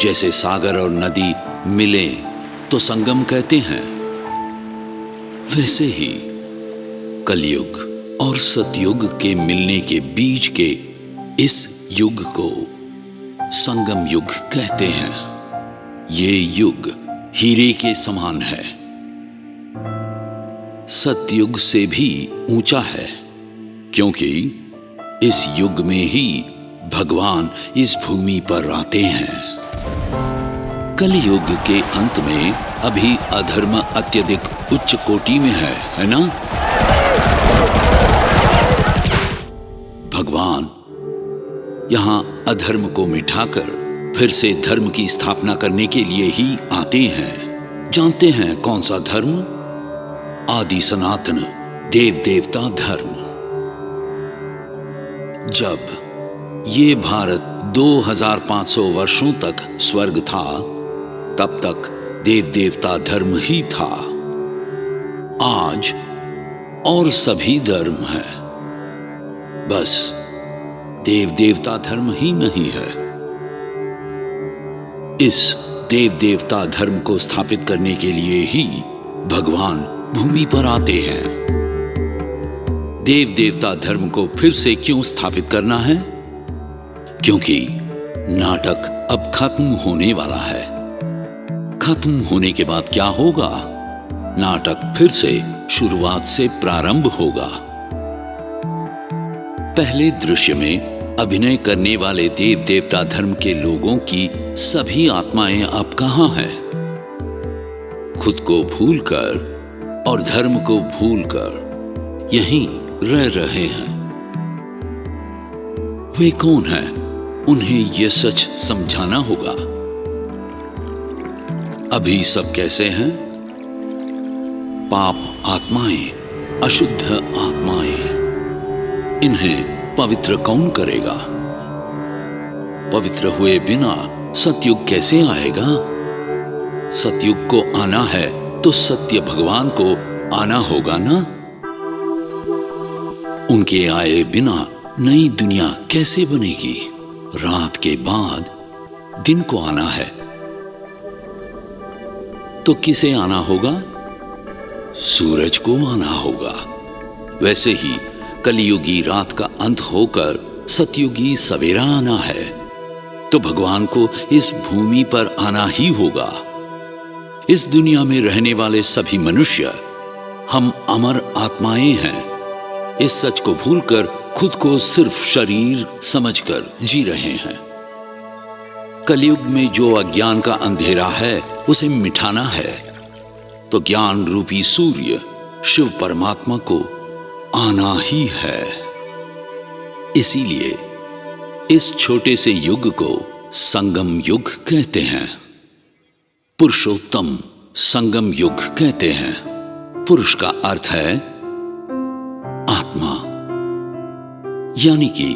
जैसे सागर और नदी मिले तो संगम कहते हैं, वैसे ही कलयुग और सतयुग के मिलने के बीच के इस युग को संगम युग कहते हैं। ये युग हीरे के समान है, सतयुग से भी ऊंचा है, क्योंकि इस युग में ही भगवान इस भूमि पर आते हैं। कलयुग के अंत में अभी अधर्म अत्यधिक उच्च कोटि में है ना? भगवान यहां अधर्म को मिटाकर फिर से धर्म की स्थापना करने के लिए ही आते हैं। जानते हैं कौन सा धर्म? आदि सनातन देव देवता धर्म। जब ये भारत 2500 वर्षों तक स्वर्ग था, तब तक देव देवता धर्म ही था। आज और सभी धर्म है, बस देव देवता धर्म ही नहीं है। इस देव देवता धर्म को स्थापित करने के लिए ही भगवान भूमि पर आते हैं। देव देवता धर्म को फिर से क्यों स्थापित करना है? क्योंकि नाटक अब खत्म होने वाला है। खत्म होने के बाद क्या होगा? नाटक फिर से शुरुआत से प्रारंभ होगा। पहले दृश्य में अभिनय करने वाले देव देवता धर्म के लोगों की सभी आत्माएं अब कहां हैं? खुद को भूलकर और धर्म को भूलकर यहीं रह रहे हैं। वे कौन हैं? उन्हें यह सच समझाना होगा। अभी सब कैसे हैं? पाप आत्माएं, अशुद्ध आत्माएं। इन्हें पवित्र कौन करेगा? पवित्र हुए बिना सतयुग कैसे आएगा? सतयुग को आना है तो सत्य भगवान को आना होगा ना? उनके आए बिना नई दुनिया कैसे बनेगी? रात के बाद दिन को आना है तो किसे आना होगा? सूरज को आना होगा। वैसे ही कलियुगी रात का अंत होकर सतयुगी सवेरा आना है, तो भगवान को इस भूमि पर आना ही होगा। इस दुनिया में रहने वाले सभी मनुष्य हम अमर आत्माएं हैं। इस सच को भूलकर खुद को सिर्फ शरीर समझकर जी रहे हैं। कलयुग में जो अज्ञान का अंधेरा है उसे मिटाना है, तो ज्ञान रूपी सूर्य शिव परमात्मा को आना ही है। इसीलिए इस छोटे से युग को संगम युग कहते हैं। पुरुषोत्तम संगम युग कहते हैं। पुरुष का अर्थ है आत्मा, यानी कि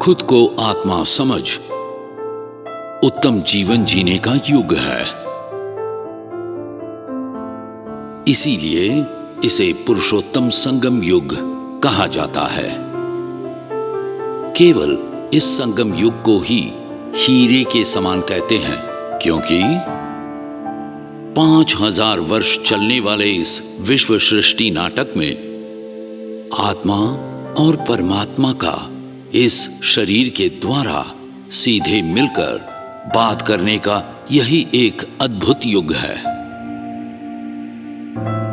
खुद को आत्मा समझ उत्तम जीवन जीने का युग है। इसीलिए इसे पुरुषोत्तम संगम युग कहा जाता है। केवल इस संगम युग को ही हीरे के समान कहते हैं, क्योंकि 5000 वर्ष चलने वाले इस विश्व सृष्टि नाटक में आत्मा और परमात्मा का इस शरीर के द्वारा सीधे मिलकर बात करने का यही एक अद्भुत युग है।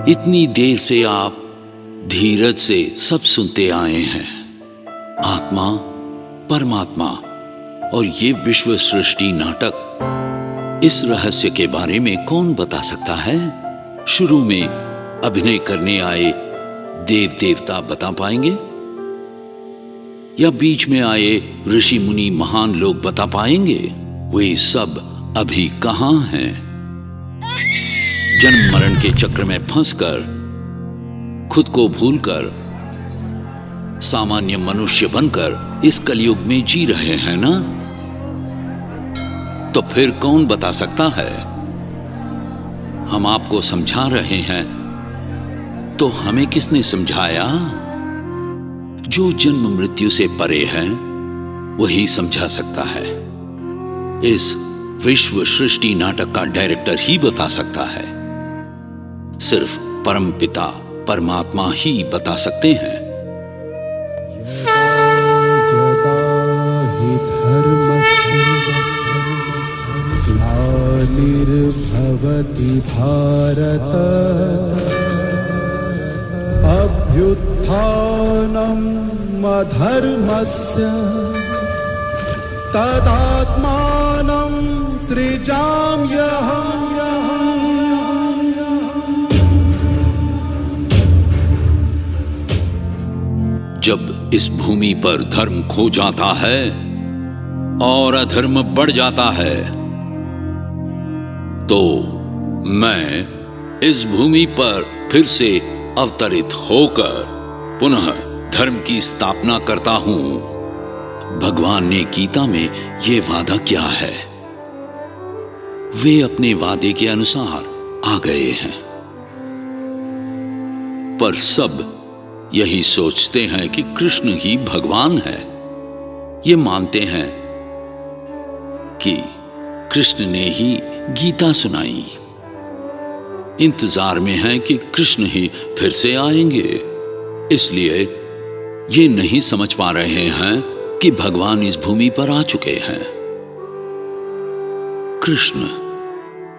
इतनी देर से आप धीरज से सब सुनते आए हैं। आत्मा, परमात्मा और ये विश्व सृष्टि नाटक, इस रहस्य के बारे में कौन बता सकता है? शुरू में अभिनय करने आए देव देवता बता पाएंगे, या बीच में आए ऋषि मुनि महान लोग बता पाएंगे? वे सब अभी कहां हैं? जन्म मरण के चक्र में फंसकर, खुद को भूलकर, सामान्य मनुष्य बनकर इस कलयुग में जी रहे हैं ना? तो फिर कौन बता सकता है? हम आपको समझा रहे हैं तो हमें किसने समझाया? जो जन्म मृत्यु से परे है वही समझा सकता है। इस विश्व सृष्टि नाटक का डायरेक्टर ही बता सकता है। सिर्फ परमपिता परमात्मा ही बता सकते हैं। यदा हि धर्मस्य ग्लानिर्भवति भारत अभ्युत्थानम् अधर्मस्य तदात्मानं सृजाम्यहम्। जब इस भूमि पर धर्म खो जाता है और अधर्म बढ़ जाता है तो मैं इस भूमि पर फिर से अवतरित होकर पुनः धर्म की स्थापना करता हूं। भगवान ने गीता में यह वादा किया है। वे अपने वादे के अनुसार आ गए हैं, पर सब यही सोचते हैं कि कृष्ण ही भगवान है। ये मानते हैं कि कृष्ण ने ही गीता सुनाई। इंतजार में हैं कि कृष्ण ही फिर से आएंगे, इसलिए ये नहीं समझ पा रहे हैं कि भगवान इस भूमि पर आ चुके हैं। कृष्ण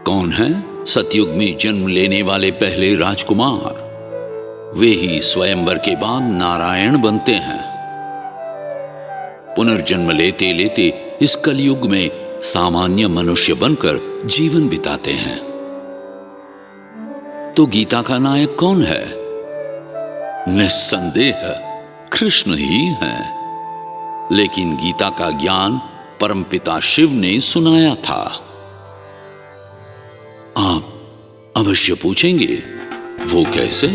कौन है? सतयुग में जन्म लेने वाले पहले राजकुमार। वे ही स्वयंवर के बाद नारायण बनते हैं। पुनर्जन्म लेते लेते इस कलयुग में सामान्य मनुष्य बनकर जीवन बिताते हैं। तो गीता का नायक कौन है? निस्संदेह कृष्ण ही है। लेकिन गीता का ज्ञान परमपिता शिव ने सुनाया था। आप अवश्य पूछेंगे, वो कैसे?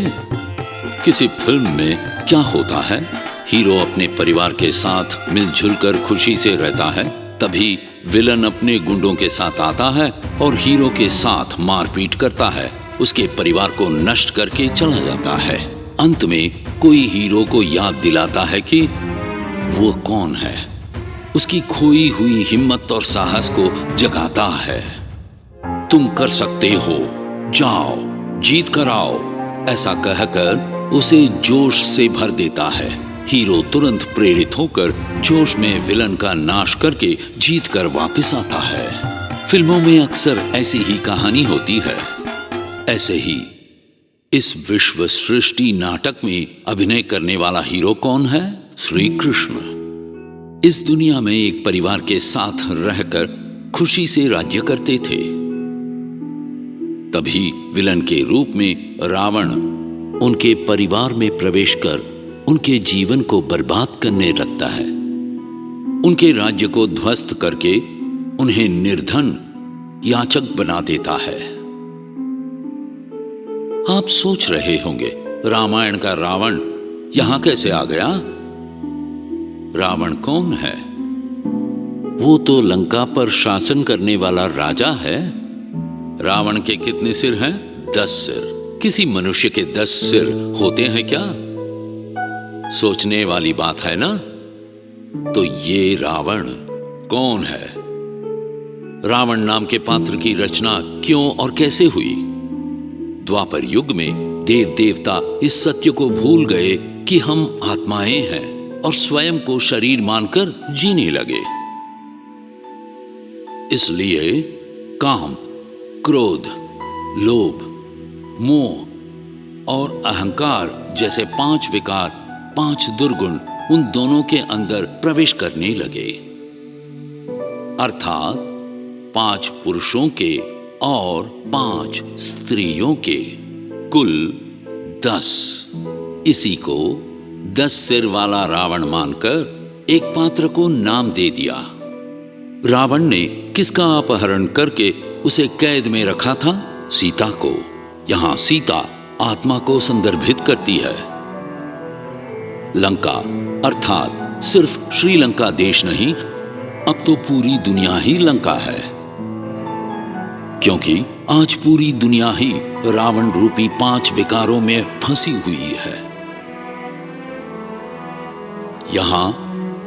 किसी फिल्म में क्या होता है? हीरो अपने परिवार के साथ मिलजुल कर खुशी से रहता है, तभी विलन अपने गुंडों के साथ आता है और हीरो के साथ मारपीट करता है, उसके परिवार को नष्ट करके चला जाता है। अंत में कोई हीरो को याद दिलाता है कि वो कौन है, उसकी खोई हुई हिम्मत और साहस को जगाता है। तुम कर सकते हो, जाओ जीत कर आओ, ऐसा कहकर उसे जोश से भर देता है। हीरो तुरंत प्रेरित होकर जोश में विलन का नाश करके जीत कर वापस आता है। फिल्मों में अक्सर ऐसी ही कहानी होती है। ऐसे ही इस विश्व सृष्टि नाटक में अभिनय करने वाला हीरो कौन है? श्री कृष्ण। इस दुनिया में एक परिवार के साथ रहकर खुशी से राज्य करते थे। तभी विलन के रूप में रावण उनके परिवार में प्रवेश कर उनके जीवन को बर्बाद करने लगता है। उनके राज्य को ध्वस्त करके उन्हें निर्धन याचक बना देता है। आप सोच रहे होंगे, रामायण का रावण यहां कैसे आ गया? रावण कौन है? वो तो लंका पर शासन करने वाला राजा है। रावण के कितने सिर हैं? 10 सिर। किसी मनुष्य के 10 सिर होते हैं क्या? सोचने वाली बात है ना? तो ये रावण कौन है? रावण नाम के पात्र की रचना क्यों और कैसे हुई? द्वापर युग में देव देवता इस सत्य को भूल गए कि हम आत्माएं हैं और स्वयं को शरीर मानकर जीने लगे। इसलिए काम, क्रोध, लोभ, मोह और अहंकार जैसे 5 विकार, 5 दुर्गुण उन दोनों के अंदर प्रवेश करने लगे। अर्थात 5 पुरुषों के और 5 स्त्रियों के, कुल 10। इसी को 10 सिर वाला रावण मानकर एक पात्र को नाम दे दिया। रावण ने किसका अपहरण करके उसे कैद में रखा था? सीता को। यहां सीता आत्मा को संदर्भित करती है। लंका अर्थात सिर्फ श्रीलंका देश नहीं, अब तो पूरी दुनिया ही लंका है। क्योंकि आज पूरी दुनिया ही रावण रूपी 5 विकारों में फंसी हुई है। यहां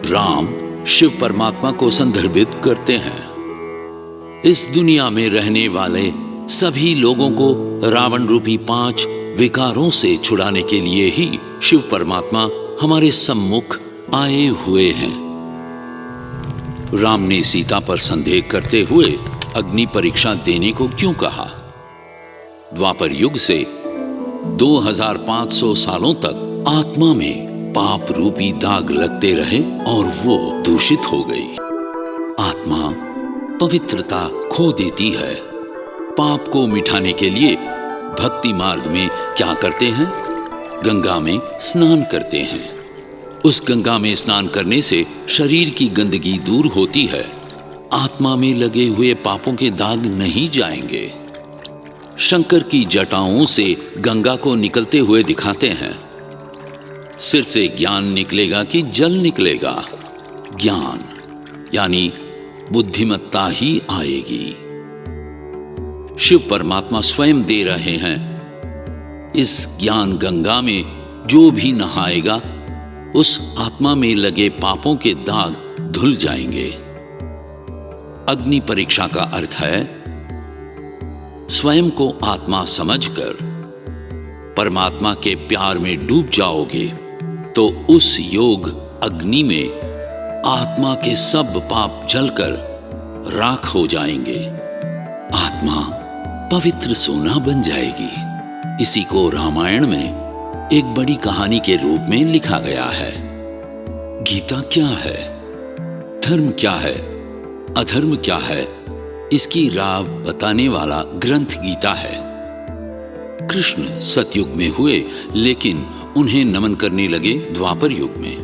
राम शिव परमात्मा को संदर्भित करते हैं। इस दुनिया में रहने वाले सभी लोगों को रावण रूपी 5 विकारों से छुड़ाने के लिए ही शिव परमात्मा हमारे सम्मुख आए हुए हैं। राम ने सीता पर संदेह करते हुए अग्नि परीक्षा देने को क्यों कहा? द्वापर युग से 2500 सालों तक आत्मा में पाप रूपी दाग लगते रहे और वो दूषित हो गई। आत्मा पवित्रता खो देती है। पाप को मिटाने के लिए भक्ति मार्ग में क्या करते हैं? गंगा में स्नान करते हैं। उस गंगा में स्नान करने से शरीर की गंदगी दूर होती है। आत्मा में लगे हुए पापों के दाग नहीं जाएंगे। शंकर की जटाओं से गंगा को निकलते हुए दिखाते हैं। सिर से ज्ञान निकलेगा कि जल निकलेगा? ज्ञान यानी बुद्धिमत्ता ही आएगी। शिव परमात्मा स्वयं दे रहे हैं। इस ज्ञान गंगा में जो भी नहाएगा उस आत्मा में लगे पापों के दाग धुल जाएंगे। अग्नि परीक्षा का अर्थ है स्वयं को आत्मा समझकर परमात्मा के प्यार में डूब जाओगे तो उस योग अग्नि में आत्मा के सब पाप जलकर राख हो जाएंगे। आत्मा पवित्र सोना बन जाएगी। इसी को रामायण में एक बड़ी कहानी के रूप में लिखा गया है। गीता क्या है? धर्म क्या है? अधर्म क्या है? इसकी राह बताने वाला ग्रंथ गीता है। कृष्ण सतयुग में हुए लेकिन उन्हें नमन करने लगे द्वापर युग में।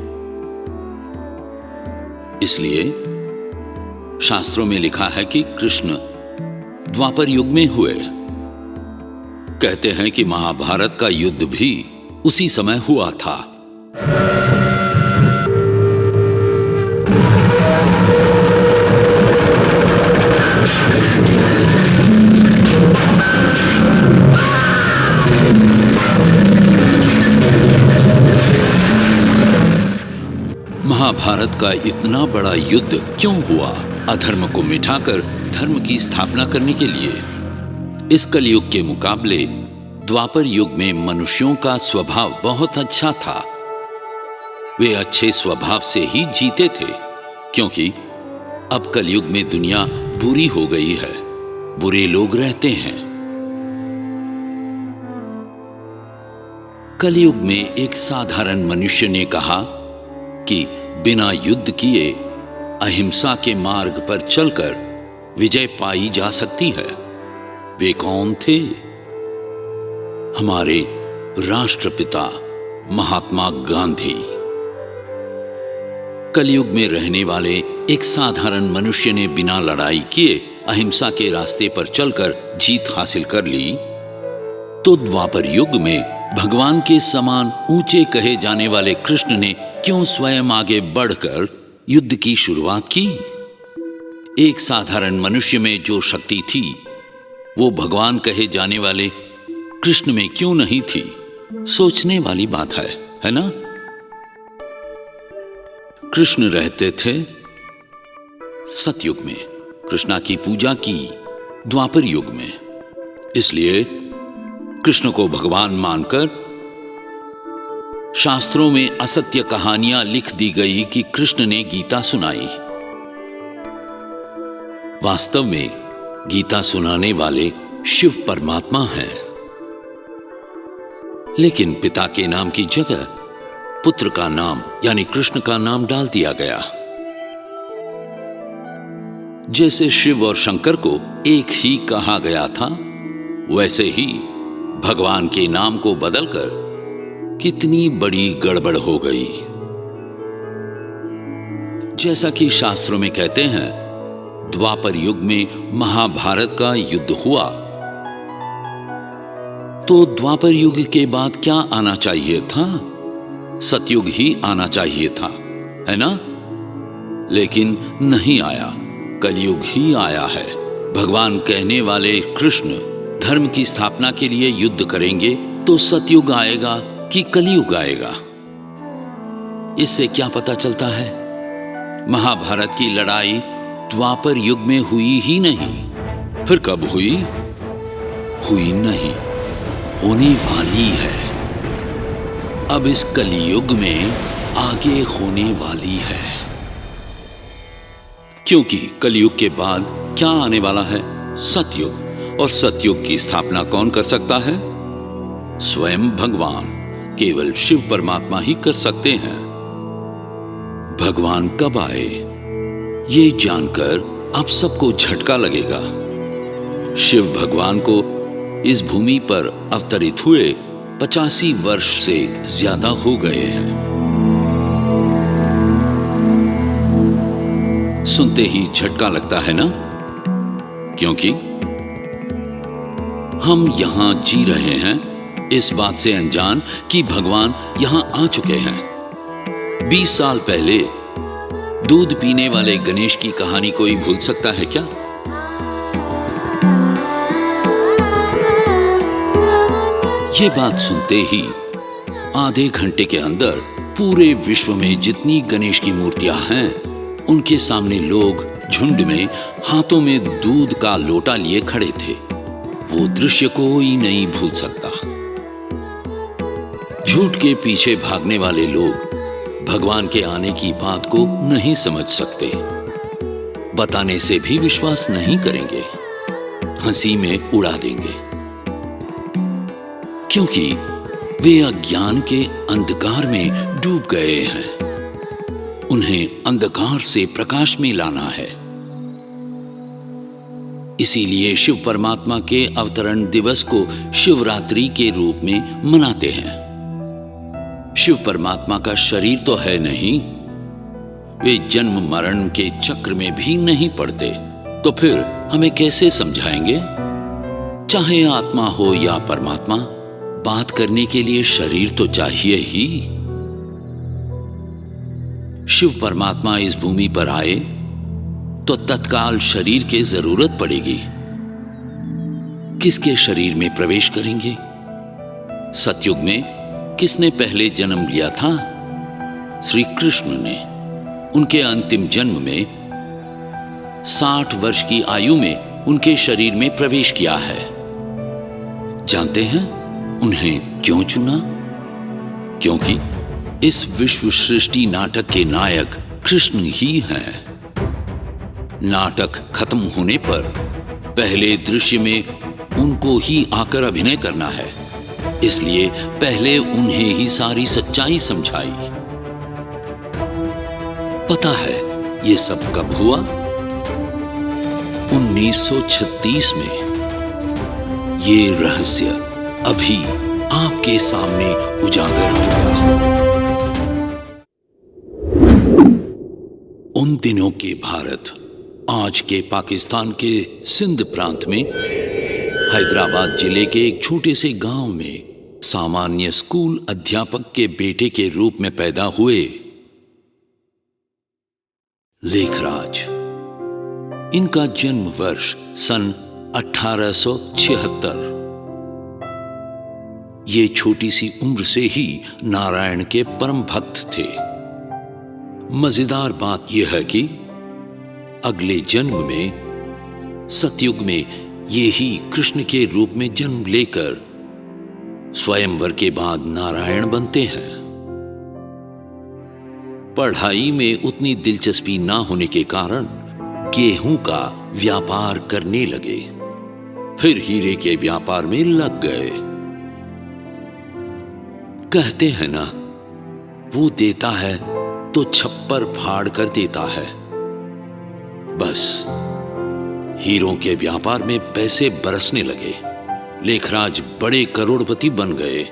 इसलिए शास्त्रों में लिखा है कि कृष्ण द्वापर युग में हुए। कहते हैं कि महाभारत का युद्ध भी उसी समय हुआ था। महाभारत का इतना बड़ा युद्ध क्यों हुआ? अधर्म को मिटाकर धर्म की स्थापना करने के लिए। इस कलयुग के मुकाबले द्वापर युग में मनुष्यों का स्वभाव बहुत अच्छा था। वे अच्छे स्वभाव से ही जीते थे, क्योंकि अब कलयुग में दुनिया बुरी हो गई है, बुरे लोग रहते हैं। कलयुग में एक साधारण मनुष्य ने कहा कि बिना युद्ध किए अहिंसा के मार्ग पर चलकर विजय पाई जा सकती है। वे कौन थे? हमारे राष्ट्रपिता महात्मा गांधी। कलयुग में रहने वाले एक साधारण मनुष्य ने बिना लड़ाई किए अहिंसा के रास्ते पर चलकर जीत हासिल कर ली, तो द्वापर युग में भगवान के समान ऊंचे कहे जाने वाले कृष्ण ने क्यों स्वयं आगे बढ़कर युद्ध की शुरुआत की? एक साधारण मनुष्य में जो शक्ति थी वो भगवान कहे जाने वाले कृष्ण में क्यों नहीं थी? सोचने वाली बात है ना? कृष्ण रहते थे सतयुग में, कृष्णा की पूजा की द्वापर युग में। इसलिए कृष्ण को भगवान मानकर शास्त्रों में असत्य कहानियां लिख दी गई कि कृष्ण ने गीता सुनाई। वास्तव में गीता सुनाने वाले शिव परमात्मा हैं, लेकिन पिता के नाम की जगह पुत्र का नाम यानी कृष्ण का नाम डाल दिया गया। जैसे शिव और शंकर को एक ही कहा गया था, वैसे ही भगवान के नाम को बदलकर कितनी बड़ी गड़बड़ हो गई। जैसा कि शास्त्रों में कहते हैं, द्वापर युग में महाभारत का युद्ध हुआ, तो द्वापर युग के बाद क्या आना चाहिए था? सतयुग ही आना चाहिए था, है ना? लेकिन नहीं आया, कलयुग ही आया है। भगवान कहने वाले कृष्ण धर्म की स्थापना के लिए युद्ध करेंगे तो सतयुग आएगा कि कलयुग आएगा? इससे क्या पता चलता है? महाभारत की लड़ाई द्वापर युग में हुई ही नहीं। फिर कब हुई? हुई नहीं, होने वाली है। अब इस कलयुग में आगे होने वाली है, क्योंकि कलयुग के बाद क्या आने वाला है? सतयुग। और सतयुग की स्थापना कौन कर सकता है? स्वयं भगवान, केवल शिव परमात्मा ही कर सकते हैं। भगवान कब आए, ये जानकर आप सबको झटका लगेगा। शिव भगवान को इस भूमि पर अवतरित हुए 85 वर्ष से ज्यादा हो गए हैं। सुनते ही झटका लगता है ना? क्योंकि हम यहां जी रहे हैं इस बात से अनजान कि भगवान यहां आ चुके हैं। 20 साल पहले दूध पीने वाले गणेश की कहानी कोई भूल सकता है क्या? ये बात सुनते ही आधे घंटे के अंदर पूरे विश्व में जितनी गणेश की मूर्तियां हैं, उनके सामने लोग झुंड में हाथों में दूध का लोटा लिए खड़े थे। वो दृश्य कोई नहीं भूल सकता। झूठ के पीछे भागने वाले लोग भगवान के आने की बात को नहीं समझ सकते, बताने से भी विश्वास नहीं करेंगे, हंसी में उड़ा देंगे, क्योंकि वे अज्ञान के अंधकार में डूब गए हैं। उन्हें अंधकार से प्रकाश में लाना है। इसीलिए शिव परमात्मा के अवतरण दिवस को शिवरात्रि के रूप में मनाते हैं। शिव परमात्मा का शरीर तो है नहीं, वे जन्म मरण के चक्र में भी नहीं पड़ते, तो फिर हमें कैसे समझाएंगे? चाहे आत्मा हो या परमात्मा, बात करने के लिए शरीर तो चाहिए ही। शिव परमात्मा इस भूमि पर आए तो तत्काल शरीर की जरूरत पड़ेगी। किसके शरीर में प्रवेश करेंगे? सतयुग में किसने पहले जन्म लिया था? श्री कृष्ण ने। उनके अंतिम जन्म में 60 वर्ष की आयु में उनके शरीर में प्रवेश किया है। जानते हैं उन्हें क्यों चुना? क्योंकि इस विश्व सृष्टि नाटक के नायक कृष्ण ही हैं। नाटक खत्म होने पर पहले दृश्य में उनको ही आकर अभिनय करना है, इसलिए पहले उन्हें ही सारी सच्चाई समझाई। पता है ये सब कब हुआ? 1936 में। ये रहस्य अभी आपके सामने उजागर होगा। उन दिनों के भारत, आज के पाकिस्तान के सिंध प्रांत में हैदराबाद जिले के एक छोटे से गांव में सामान्य स्कूल अध्यापक के बेटे के रूप में पैदा हुए लेखराज। इनका जन्म वर्ष सन 1876। ये छोटी सी उम्र से ही नारायण के परम भक्त थे। मजेदार बात यह है कि अगले जन्म में सतयुग में ये ही कृष्ण के रूप में जन्म लेकर स्वयंवर के बाद नारायण बनते हैं। पढ़ाई में उतनी दिलचस्पी ना होने के कारण गेहूं का व्यापार करने लगे, फिर हीरे के व्यापार में लग गए। कहते हैं ना, वो देता है तो छप्पर फाड़ कर देता है। बस हीरों के व्यापार में पैसे बरसने लगे। लेखराज बड़े करोड़पति बन गए।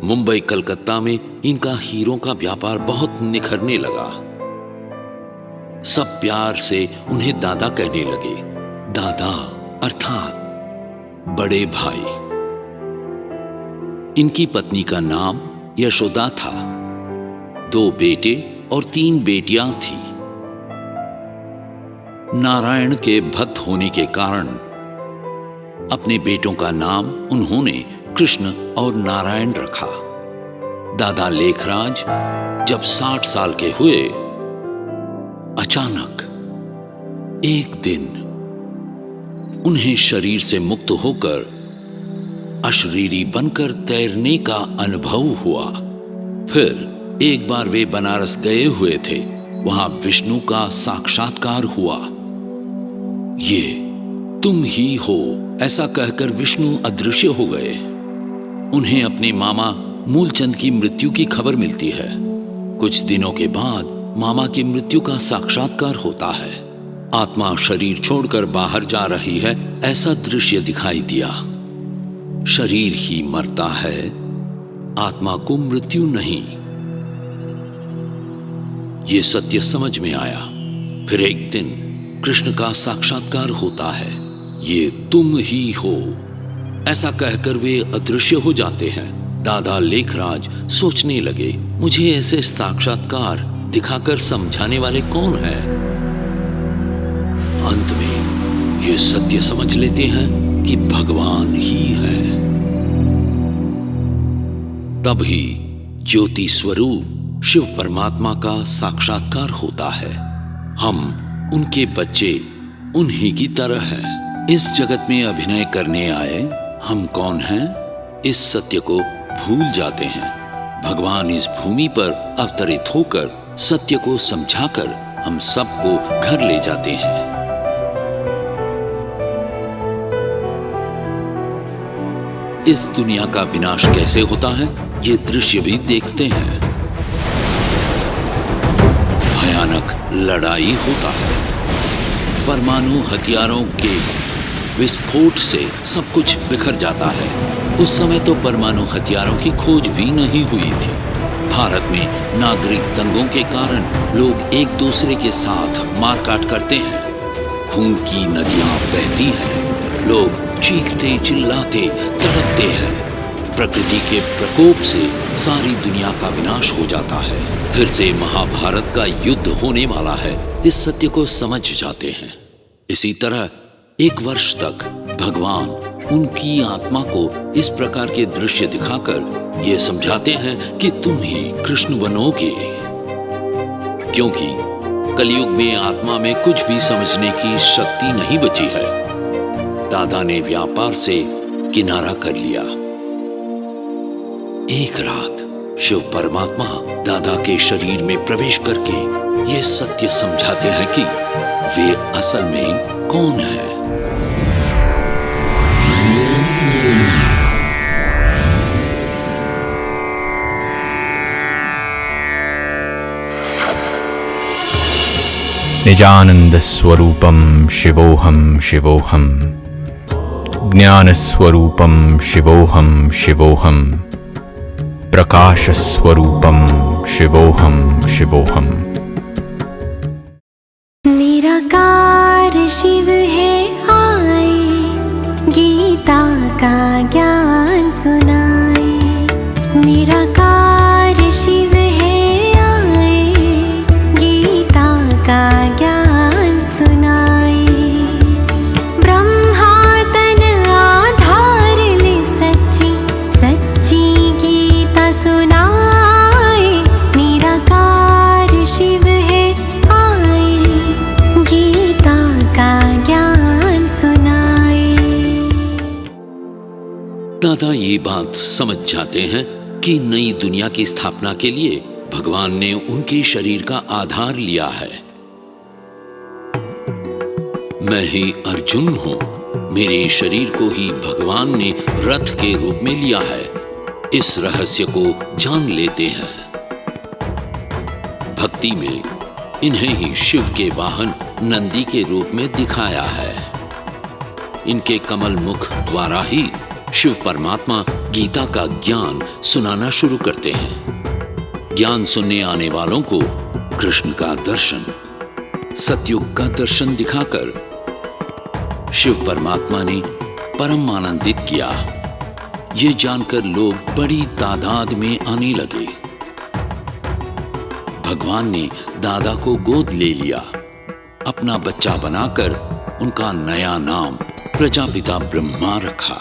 मुंबई कलकत्ता में इनका हीरों का व्यापार बहुत निखरने लगा। सब प्यार से उन्हें दादा कहने लगे। दादा अर्थात बड़े भाई। इनकी पत्नी का नाम यशोदा था। 2 बेटे और 3 बेटियां थी। नारायण के भक्त होने के कारण अपने बेटों का नाम उन्होंने कृष्ण और नारायण रखा। दादा लेखराज जब 60 साल के हुए, अचानक एक दिन उन्हें शरीर से मुक्त होकर अशरीरी बनकर तैरने का अनुभव हुआ। फिर एक बार वे बनारस गए हुए थे, वहां विष्णु का साक्षात्कार हुआ। ये तुम ही हो, ऐसा कहकर विष्णु अदृश्य हो गए। उन्हें अपने मामा मूलचंद की मृत्यु की खबर मिलती है। कुछ दिनों के बाद मामा की मृत्यु का साक्षात्कार होता है। आत्मा शरीर छोड़कर बाहर जा रही है, ऐसा दृश्य दिखाई दिया। शरीर ही मरता है, आत्मा को मृत्यु नहीं। ये सत्य समझ में आया। फिर एक दिन कृष्ण का साक्षात्कार होता है। ये तुम ही हो, ऐसा कहकर वे अदृश्य हो जाते हैं। दादा लेखराज सोचने लगे, मुझे ऐसे साक्षात्कार दिखाकर समझाने वाले कौन हैं? अंत में ये सत्य समझ लेते हैं कि भगवान ही है। तभी ज्योति स्वरूप शिव परमात्मा का साक्षात्कार होता है। हम उनके बच्चे उन्हीं की तरह हैं। इस जगत में अभिनय करने आए हम कौन हैं, इस सत्य को भूल जाते हैं। भगवान इस भूमि पर अवतरित होकर सत्य को समझाकर हम सबको घर ले जाते हैं। इस दुनिया का विनाश कैसे होता है, ये दृश्य भी देखते हैं। भयानक लड़ाई होता है। परमाणु हथियारों के विस्फोट से सब कुछ बिखर जाता है। उस समय तो परमाणु हथियारों की खोज भी नहीं हुई थी। भारत में नागरिक दंगों के कारण लोग एक दूसरे के साथ मारकाट करते हैं। खून की नदियां बहती हैं। लोग चीखते चिल्लाते तड़पते हैं। प्रकृति के प्रकोप से सारी दुनिया का विनाश हो जाता है। फिर से महाभारत का युद्ध होने वाला है, इस सत्य को समझ जाते हैं। इसी तरह 1 वर्ष तक भगवान उनकी आत्मा को इस प्रकार के दृश्य दिखाकर ये समझाते हैं कि तुम ही कृष्ण बनोगे। क्योंकि कलयुग में आत्मा में कुछ भी समझने की शक्ति नहीं बची है। दादा ने व्यापार से किनारा कर लिया। एक रात शिव परमात्मा दादा के शरीर में प्रवेश करके ये सत्य समझाते हैं कि वे असल में कौन है। निजानंद स्वरूपम शिवोहम शिवोहम, ज्ञान स्वरूपम शिवोहम शिवोहम, प्रकाश स्वरूपम शिवोहम शिवोहम। निराकार शिव है आए, गीता का ज्ञान सुनाए। निराकार शिव है आए, गीता का ज्ञान सुनाए। ब्रह्मा तन आधार ले सच्ची सच्ची गीता सुनाए। निराकार शिव है आए, गीता का ज्ञान सुनाए। दादा ये बात समझ जाते हैं कि नई दुनिया की स्थापना के लिए भगवान ने उनके शरीर का आधार लिया है। मैं ही अर्जुन हूं। मेरे शरीर को ही भगवान ने रथ के रूप में लिया है। इस रहस्य को जान लेते हैं। भक्ति में इन्हें ही शिव के वाहन नंदी के रूप में दिखाया है। इनके कमल मुख द्वारा ही शिव परमात्मा गीता का ज्ञान सुनाना शुरू करते हैं। ज्ञान सुनने आने वालों को कृष्ण का दर्शन, सतयुग का दर्शन दिखाकर शिव परमात्मा ने परम आनंदित किया। ये जानकर लोग बड़ी तादाद में आने लगे। भगवान ने दादा को गोद ले लिया। अपना बच्चा बनाकर उनका नया नाम प्रजापिता ब्रह्मा रखा।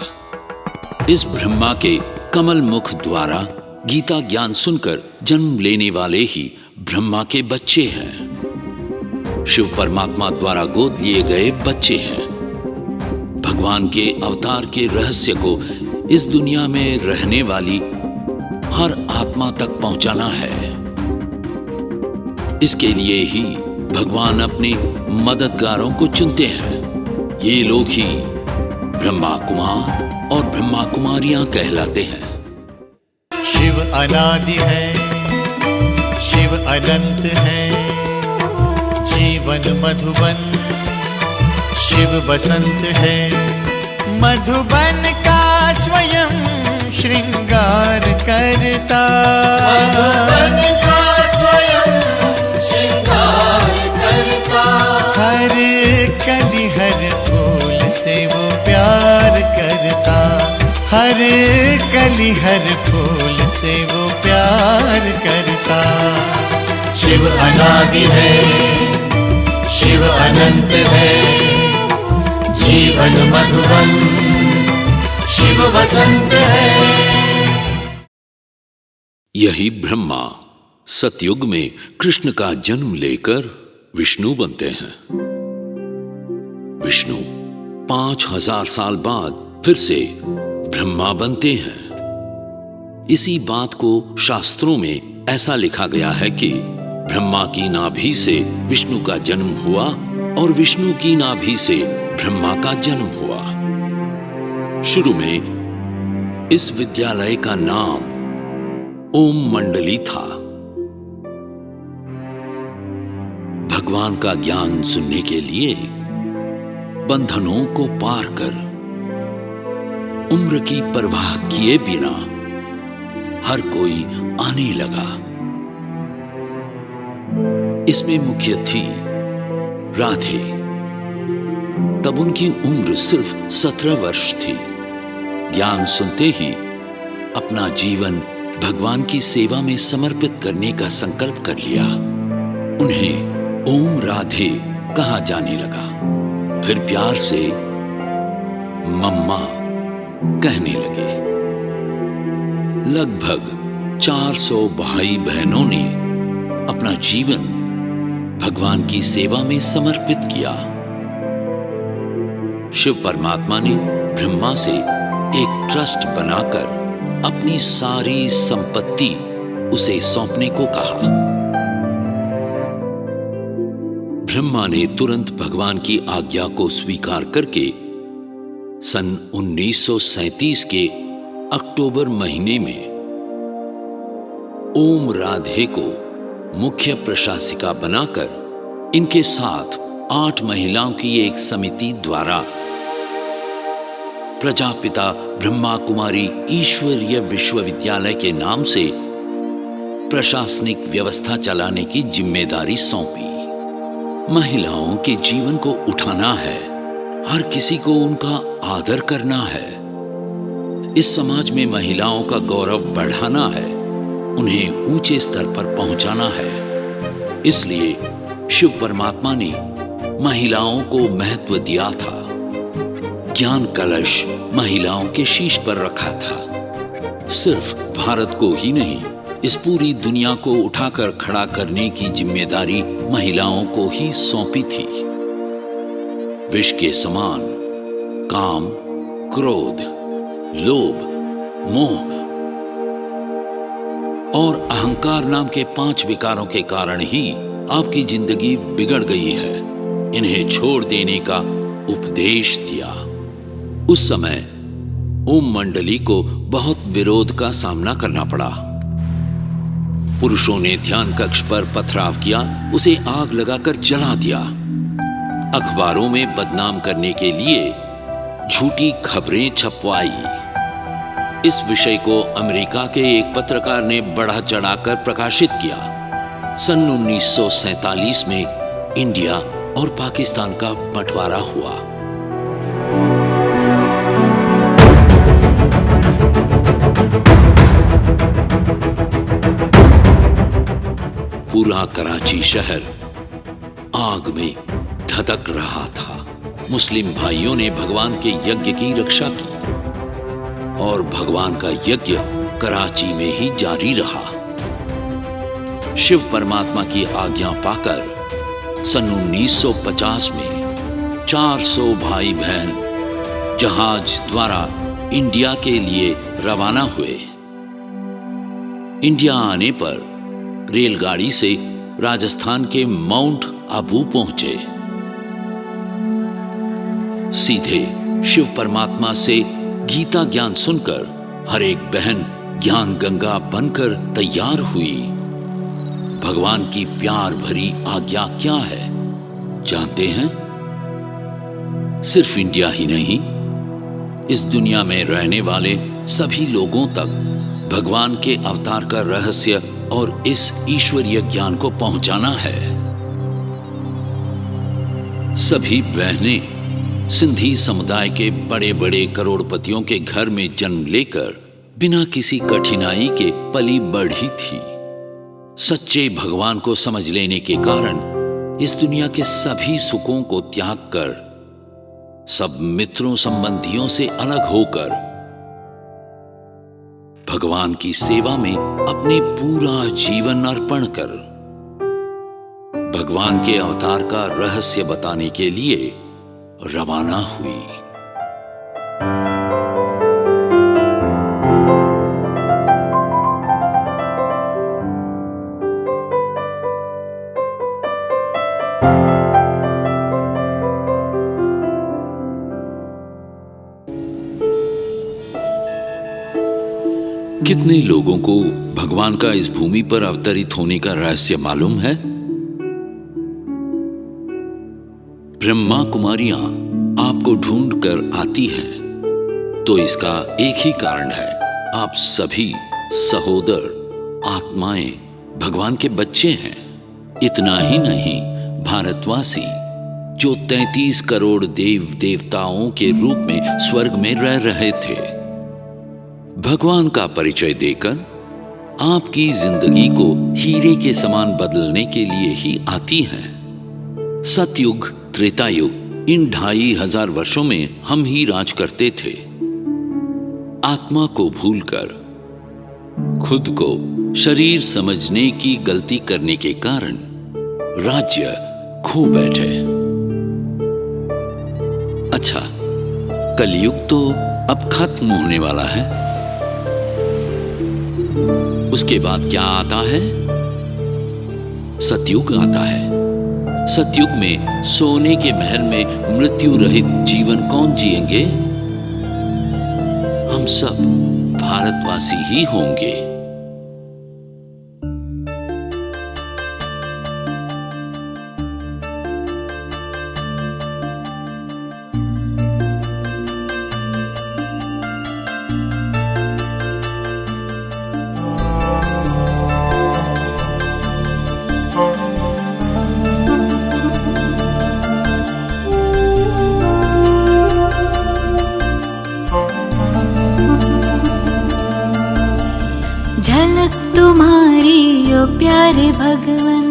इस ब्रह्मा के कमल मुख द्वारा गीता ज्ञान सुनकर जन्म लेने वाले ही ब्रह्मा के बच्चे हैं। शिव परमात्मा द्वारा गोद लिए गए बच्चे हैं। भगवान के अवतार के रहस्य को इस दुनिया में रहने वाली हर आत्मा तक पहुंचाना है। इसके लिए ही भगवान अपने मददगारों को चुनते हैं। ये लोग ही ब्रह्मा कुमार और ब्रह्मा कुमारियां कहलाते हैं। शिव अनादि है, शिव अनंत है, जीवन मधुबन शिव बसंत है। मधुबन का स्वयं श्रृंगार करता, मधुबन का स्वयं श्रृंगार करता। हर कली हर फूल से वो प्यार करता, हर कली हर फूल से वो प्यार करता। शिव अनादि है, शिव अनंत है, जीवन मधुबन शिव बसंत है। यही ब्रह्मा सतयुग में कृष्ण का जन्म लेकर विष्णु बनते हैं। विष्णु 5000 साल बाद फिर से ब्रह्मा बनते हैं। इसी बात को शास्त्रों में ऐसा लिखा गया है कि ब्रह्मा की नाभि से विष्णु का जन्म हुआ और विष्णु की नाभि से ब्रह्मा का जन्म हुआ। शुरू में इस विद्यालय का नाम ओम मंडली था। भगवान का ज्ञान सुनने के लिए बंधनों को पार कर उम्र की परवाह किए बिना हर कोई आने लगा। इसमें मुख्य थी राधे। तब उनकी उम्र सिर्फ 17 वर्ष थी। ज्ञान सुनते ही अपना जीवन भगवान की सेवा में समर्पित करने का संकल्प कर लिया। उन्हें ओम राधे कहा जाने लगा। फिर प्यार से मम्मा कहने लगे। लगभग 400 भाई बहनों ने अपना जीवन भगवान की सेवा में समर्पित किया। शिव परमात्मा ने ब्रह्मा से एक ट्रस्ट बनाकर अपनी सारी संपत्ति उसे सौंपने को कहा। ब्रह्मा ने तुरंत भगवान की आज्ञा को स्वीकार करके सन 1937 के अक्टूबर महीने में ओम राधे को मुख्य प्रशासिका बनाकर इनके साथ 8 महिलाओं की एक समिति द्वारा प्रजापिता ब्रह्मा कुमारी ईश्वरीय विश्वविद्यालय के नाम से प्रशासनिक व्यवस्था चलाने की जिम्मेदारी सौंपी। महिलाओं के जीवन को उठाना है, हर किसी को उनका आदर करना है। इस समाज में महिलाओं का गौरव बढ़ाना है, उन्हें ऊंचे स्तर पर पहुंचाना है। इसलिए शिव परमात्मा ने महिलाओं को महत्व दिया था। ज्ञान कलश महिलाओं के शीश पर रखा था। सिर्फ भारत को ही नहीं, इस पूरी दुनिया को उठाकर खड़ा करने की जिम्मेदारी महिलाओं को ही सौंपी थी। विष के समान काम, क्रोध, लोभ, मोह और अहंकार नाम के 5 विकारों के कारण ही आपकी जिंदगी बिगड़ गई है। इन्हें छोड़ देने का उपदेश दिया। उस समय ओम मंडली को बहुत विरोध का सामना करना पड़ा। पुरुषों ने ध्यान कक्ष पर पथराव किया, उसे आग लगाकर जला दिया। अखबारों में बदनाम करने के लिए झूठी खबरें छपवाई। इस विषय को अमेरिका के एक पत्रकार ने बढ़ा चढ़ाकर प्रकाशित किया। सन 1947 में इंडिया और पाकिस्तान का बंटवारा हुआ। पूरा कराची शहर आग में धधक रहा था। मुस्लिम भाइयों ने भगवान के यज्ञ की रक्षा की और भगवान का यज्ञ कराची में ही जारी रहा। शिव परमात्मा की आज्ञा पाकर सन 1950 में 400 भाई बहन जहाज द्वारा इंडिया के लिए रवाना हुए। इंडिया आने पर रेलगाड़ी से राजस्थान के माउंट आबू पहुंचे। सीधे शिव परमात्मा से गीता ज्ञान सुनकर हर एक बहन ज्ञान गंगा बनकर तैयार हुई। भगवान की प्यार भरी आज्ञा क्या है जानते हैं? सिर्फ इंडिया ही नहीं, इस दुनिया में रहने वाले सभी लोगों तक भगवान के अवतार का रहस्य और इस ईश्वरीय ज्ञान को पहुंचाना है। सभी बहनें सिंधी समुदाय के बड़े बड़े करोड़पतियों के घर में जन्म लेकर बिना किसी कठिनाई के पली बढ़ी थी। सच्चे भगवान को समझ लेने के कारण इस दुनिया के सभी सुखों को त्याग कर, सब मित्रों संबंधियों से अलग होकर भगवान की सेवा में अपने पूरा जीवन अर्पण कर भगवान के अवतार का रहस्य बताने के लिए रवाना हुई। कितने लोगों को भगवान का इस भूमि पर अवतरित होने का रहस्य मालूम है? ब्रह्मा कुमारियां आपको ढूंढ कर आती हैं, तो इसका एक ही कारण है, आप सभी सहोदर आत्माएं भगवान के बच्चे हैं। इतना ही नहीं, भारतवासी जो 33 करोड़ देव देवताओं के रूप में स्वर्ग में रह रहे थे, भगवान का परिचय देकर आपकी जिंदगी को हीरे के समान बदलने के लिए ही आती हैं। सतयुग त्रेता युग इन 2500 वर्षों में हम ही राज करते थे। आत्मा को भूलकर खुद को शरीर समझने की गलती करने के कारण राज्य खो बैठे। अच्छा, कलयुग तो अब खत्म होने वाला है। उसके बाद क्या आता है? सतयुग आता है। सतयुग में सोने के महल में मृत्यु रहित जीवन कौन जिएंगे? हम सब भारतवासी ही होंगे। झलक तुम्हारी ओ प्यारे भगवन,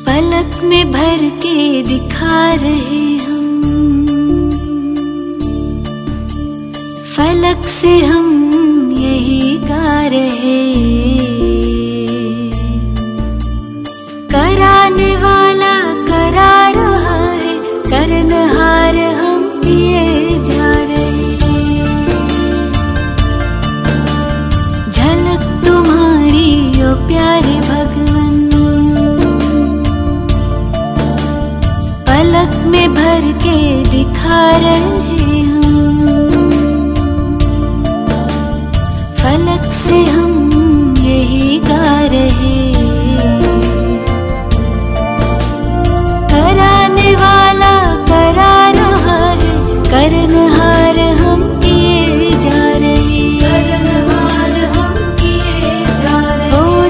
पलक में भर के दिखा रहे हम। फलक से हम यही गा रहे, कराने वाला करा रहा है, करनहार हम किए जा रहे। प्यारे भगवन, पलक में भर के दिखा रहे हम। फलक से हम यही गा रहे, कराने वाला करा रहा है, करनहार हम किए जा रहे।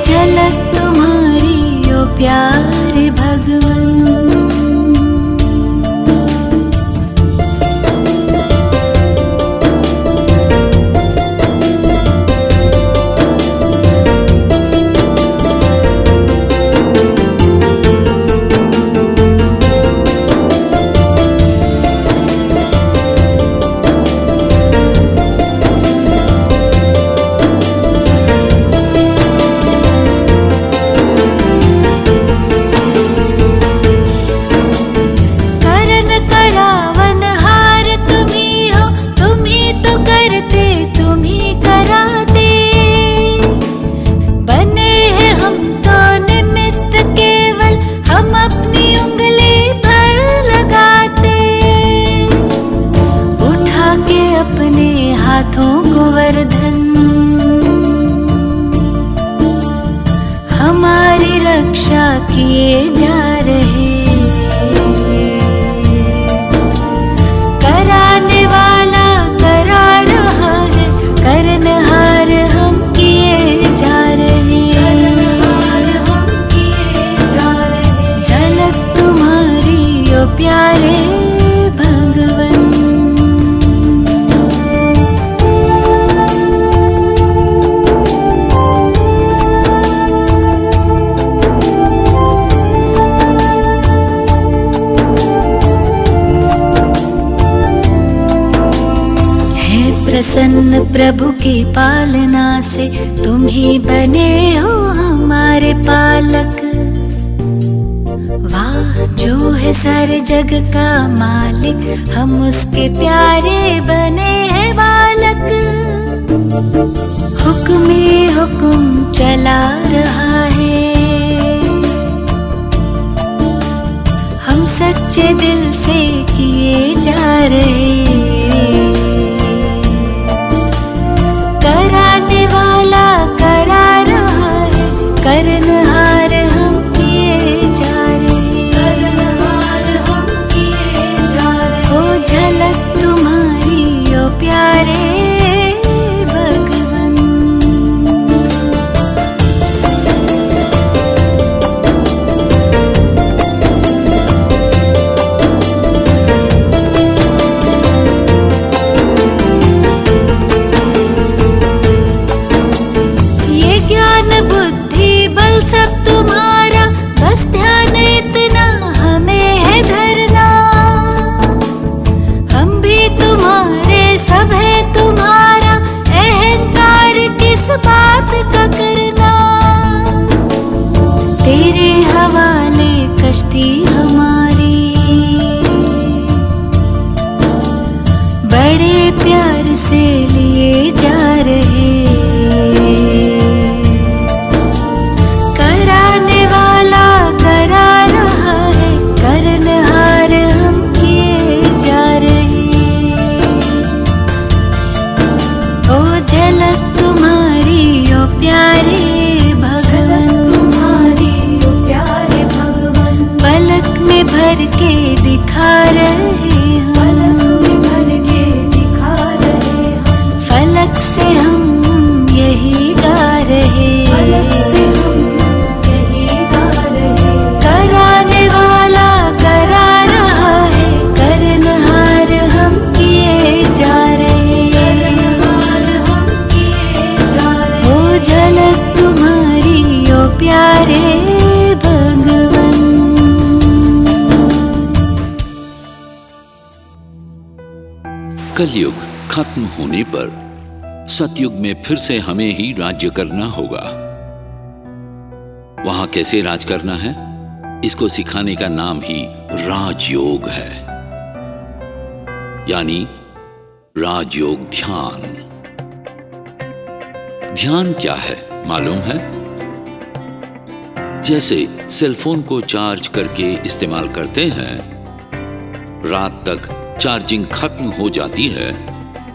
झलक तुम्हारी ओ प्यारे भगवन। प्रसन्न प्रभु की पालना से तुम ही बने हो हमारे पालक। वाह जो है सारे जग का मालिक, हम उसके प्यारे बने हैं बालक। हुक्म ही हुक्म चला रहा है, हम सच्चे दिल से किए जा रहे। कराने वाला करा रहा है, करनहार हम किए जा रहे। करनहार हम किए जा रहे। हो झलक तुम्हारी ओ प्यारे भगवन। सब तुम्हारा, बस ध्यान इतना हमें है धरना। हम भी तुम्हारे, सब है तुम्हारा, अहंकार किस बात का करना। तेरे हवाले कश्ती हमारी, बड़े प्यार से लिए जा रहे। भर के दिखा रहे हम, फलक में भर के दिखा रहे हम। फलक से हम यही गा रहे, फलक से हम यही गा रहे। कराने वाला करा रहा है, करनहार हम किए जा रहे। करनहार हम किए जा रहे। हो झलक तुम्हारी ओ प्यारे भगवन। कलयुग खत्म होने पर सतयुग में फिर से हमें ही राज्य करना होगा। वहां कैसे राज करना है, इसको सिखाने का नाम ही राजयोग है, यानी राजयोग ध्यान। ध्यान क्या है मालूम है? जैसे सेलफोन को चार्ज करके इस्तेमाल करते हैं, रात तक चार्जिंग खत्म हो जाती है,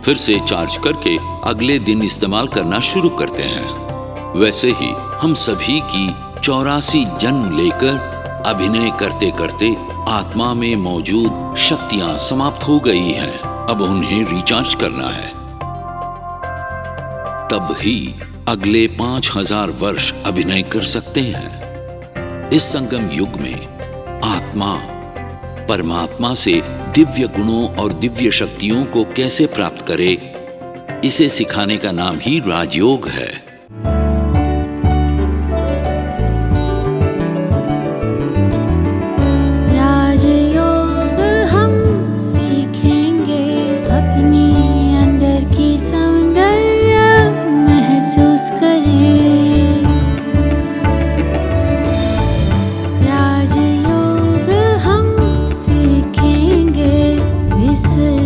फिर से चार्ज करके अगले दिन इस्तेमाल करना शुरू करते हैं। वैसे ही हम सभी की 84 जन्म लेकर अभिनय करते करते आत्मा में मौजूद शक्तियां समाप्त हो गई हैं। अब उन्हें रिचार्ज करना है, तब ही अगले 5000 वर्ष अभिनय कर सकते हैं। इस संगम युग में आत्मा परमात्मा से दिव्य गुणों और दिव्य शक्तियों को कैसे प्राप्त करे, इसे सिखाने का नाम ही राजयोग है। राजयोग हम सीखेंगे, अपनी अंदर की सौंदर्य महसूस करें।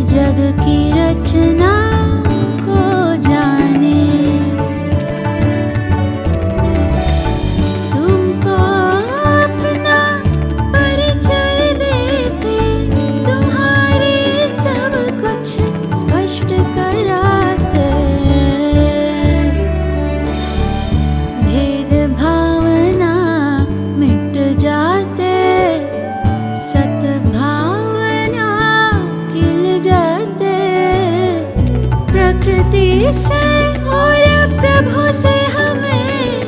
जग की रचना को जाने, तुमको अपना परिचय देते, तुम्हारे सब कुछ स्पष्ट कराते। भेद भावना मिट जाते, सद्भावना खिल जाते। प्रकृति से और प्रभु से हमें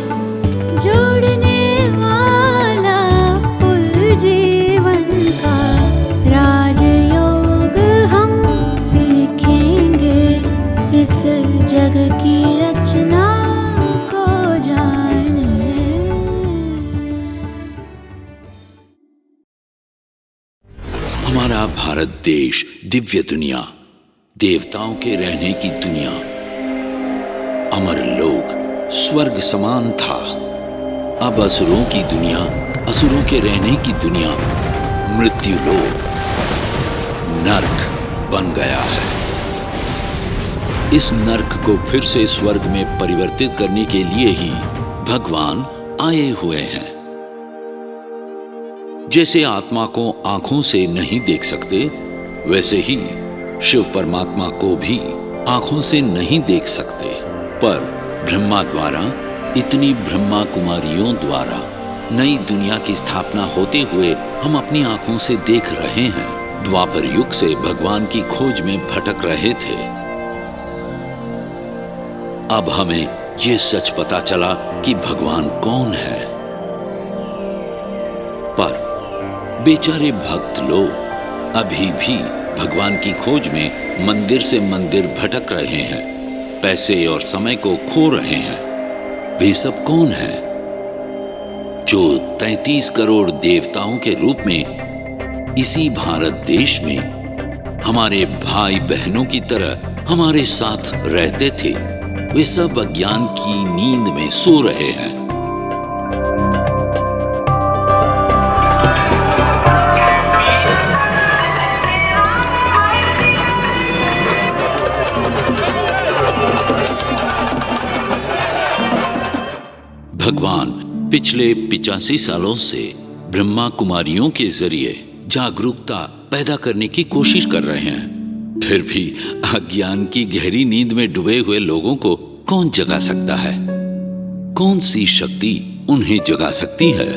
जोड़ने वाला पुल जीवन का राजयोग हम सीखेंगे। इस जग की रचना को जाने। हमारा भारत देश दिव्य दुनिया देवताओं के रहने की दुनिया, अमर लोक, स्वर्ग समान था। अब असुरों की दुनिया, असुरों के रहने की दुनिया, मृत्यु लोक, नर्क बन गया है। इस नर्क को फिर से स्वर्ग में परिवर्तित करने के लिए ही भगवान आए हुए हैं। जैसे आत्मा को आंखों से नहीं देख सकते, वैसे ही शिव परमात्मा को भी आंखों से नहीं देख सकते, पर ब्रह्मा द्वारा, इतनी ब्रह्मा कुमारियों द्वारा नई दुनिया की स्थापना होते हुए हम अपनी आंखों से देख रहे हैं। द्वापर युग से भगवान की खोज में भटक रहे थे। अब हमें ये सच पता चला कि भगवान कौन है। पर बेचारे भक्त लोग अभी भी भगवान की खोज में मंदिर से मंदिर भटक रहे हैं, पैसे और समय को खो रहे हैं। वे सब कौन हैं जो 33 करोड़ देवताओं के रूप में इसी भारत देश में हमारे भाई बहनों की तरह हमारे साथ रहते थे? वे सब अज्ञान की नींद में सो रहे हैं। भगवान पिछले 85 सालों से ब्रह्मा कुमारियों के जरिए जागरूकता पैदा करने की कोशिश कर रहे हैं। फिर भी अज्ञान की गहरी नींद में डूबे हुए लोगों को कौन जगा सकता है? कौन सी शक्ति उन्हें जगा सकती है?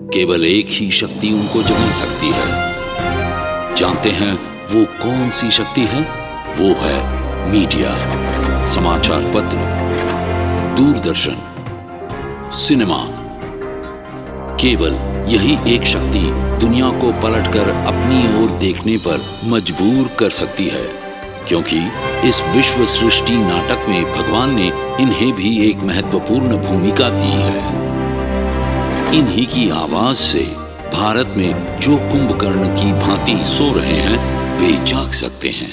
केवल एक ही शक्ति उनको जगा सकती है। जानते हैं वो कौन सी शक्ति है? वो है मीडिया, समाचार पत्र, दूरदर्शन, सिनेमा। केवल यही एक शक्ति दुनिया को पलटकर अपनी ओर देखने पर मजबूर कर सकती है, क्योंकि इस विश्व सृष्टि नाटक में भगवान ने इन्हें भी एक महत्वपूर्ण भूमिका दी है। इन्हीं की आवाज से भारत में जो कुंभकर्ण की भांति सो रहे हैं, वे जाग सकते हैं।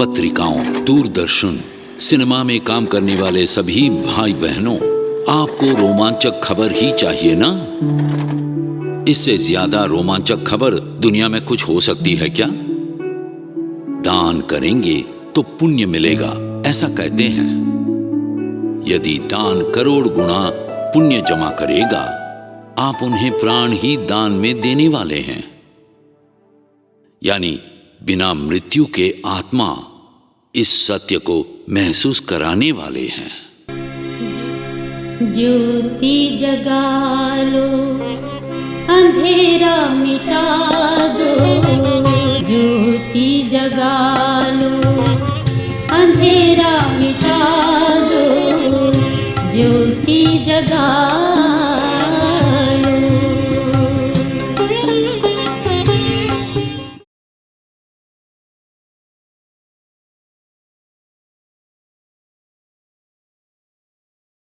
पत्रिकाओं, दूरदर्शन, सिनेमा में काम करने वाले सभी भाई बहनों, आपको रोमांचक खबर ही चाहिए ना? इससे ज्यादा रोमांचक खबर दुनिया में कुछ हो सकती है क्या? दान करेंगे तो पुण्य मिलेगा, ऐसा कहते हैं। यदि दान करोड़ गुना पुण्य जमा करेगा, आप उन्हें प्राण ही दान में देने वाले हैं। यानी बिना मृत्यु के आत्मा इस सत्य को महसूस कराने वाले हैं। ज्योति जगा लो, अंधेरा मिटा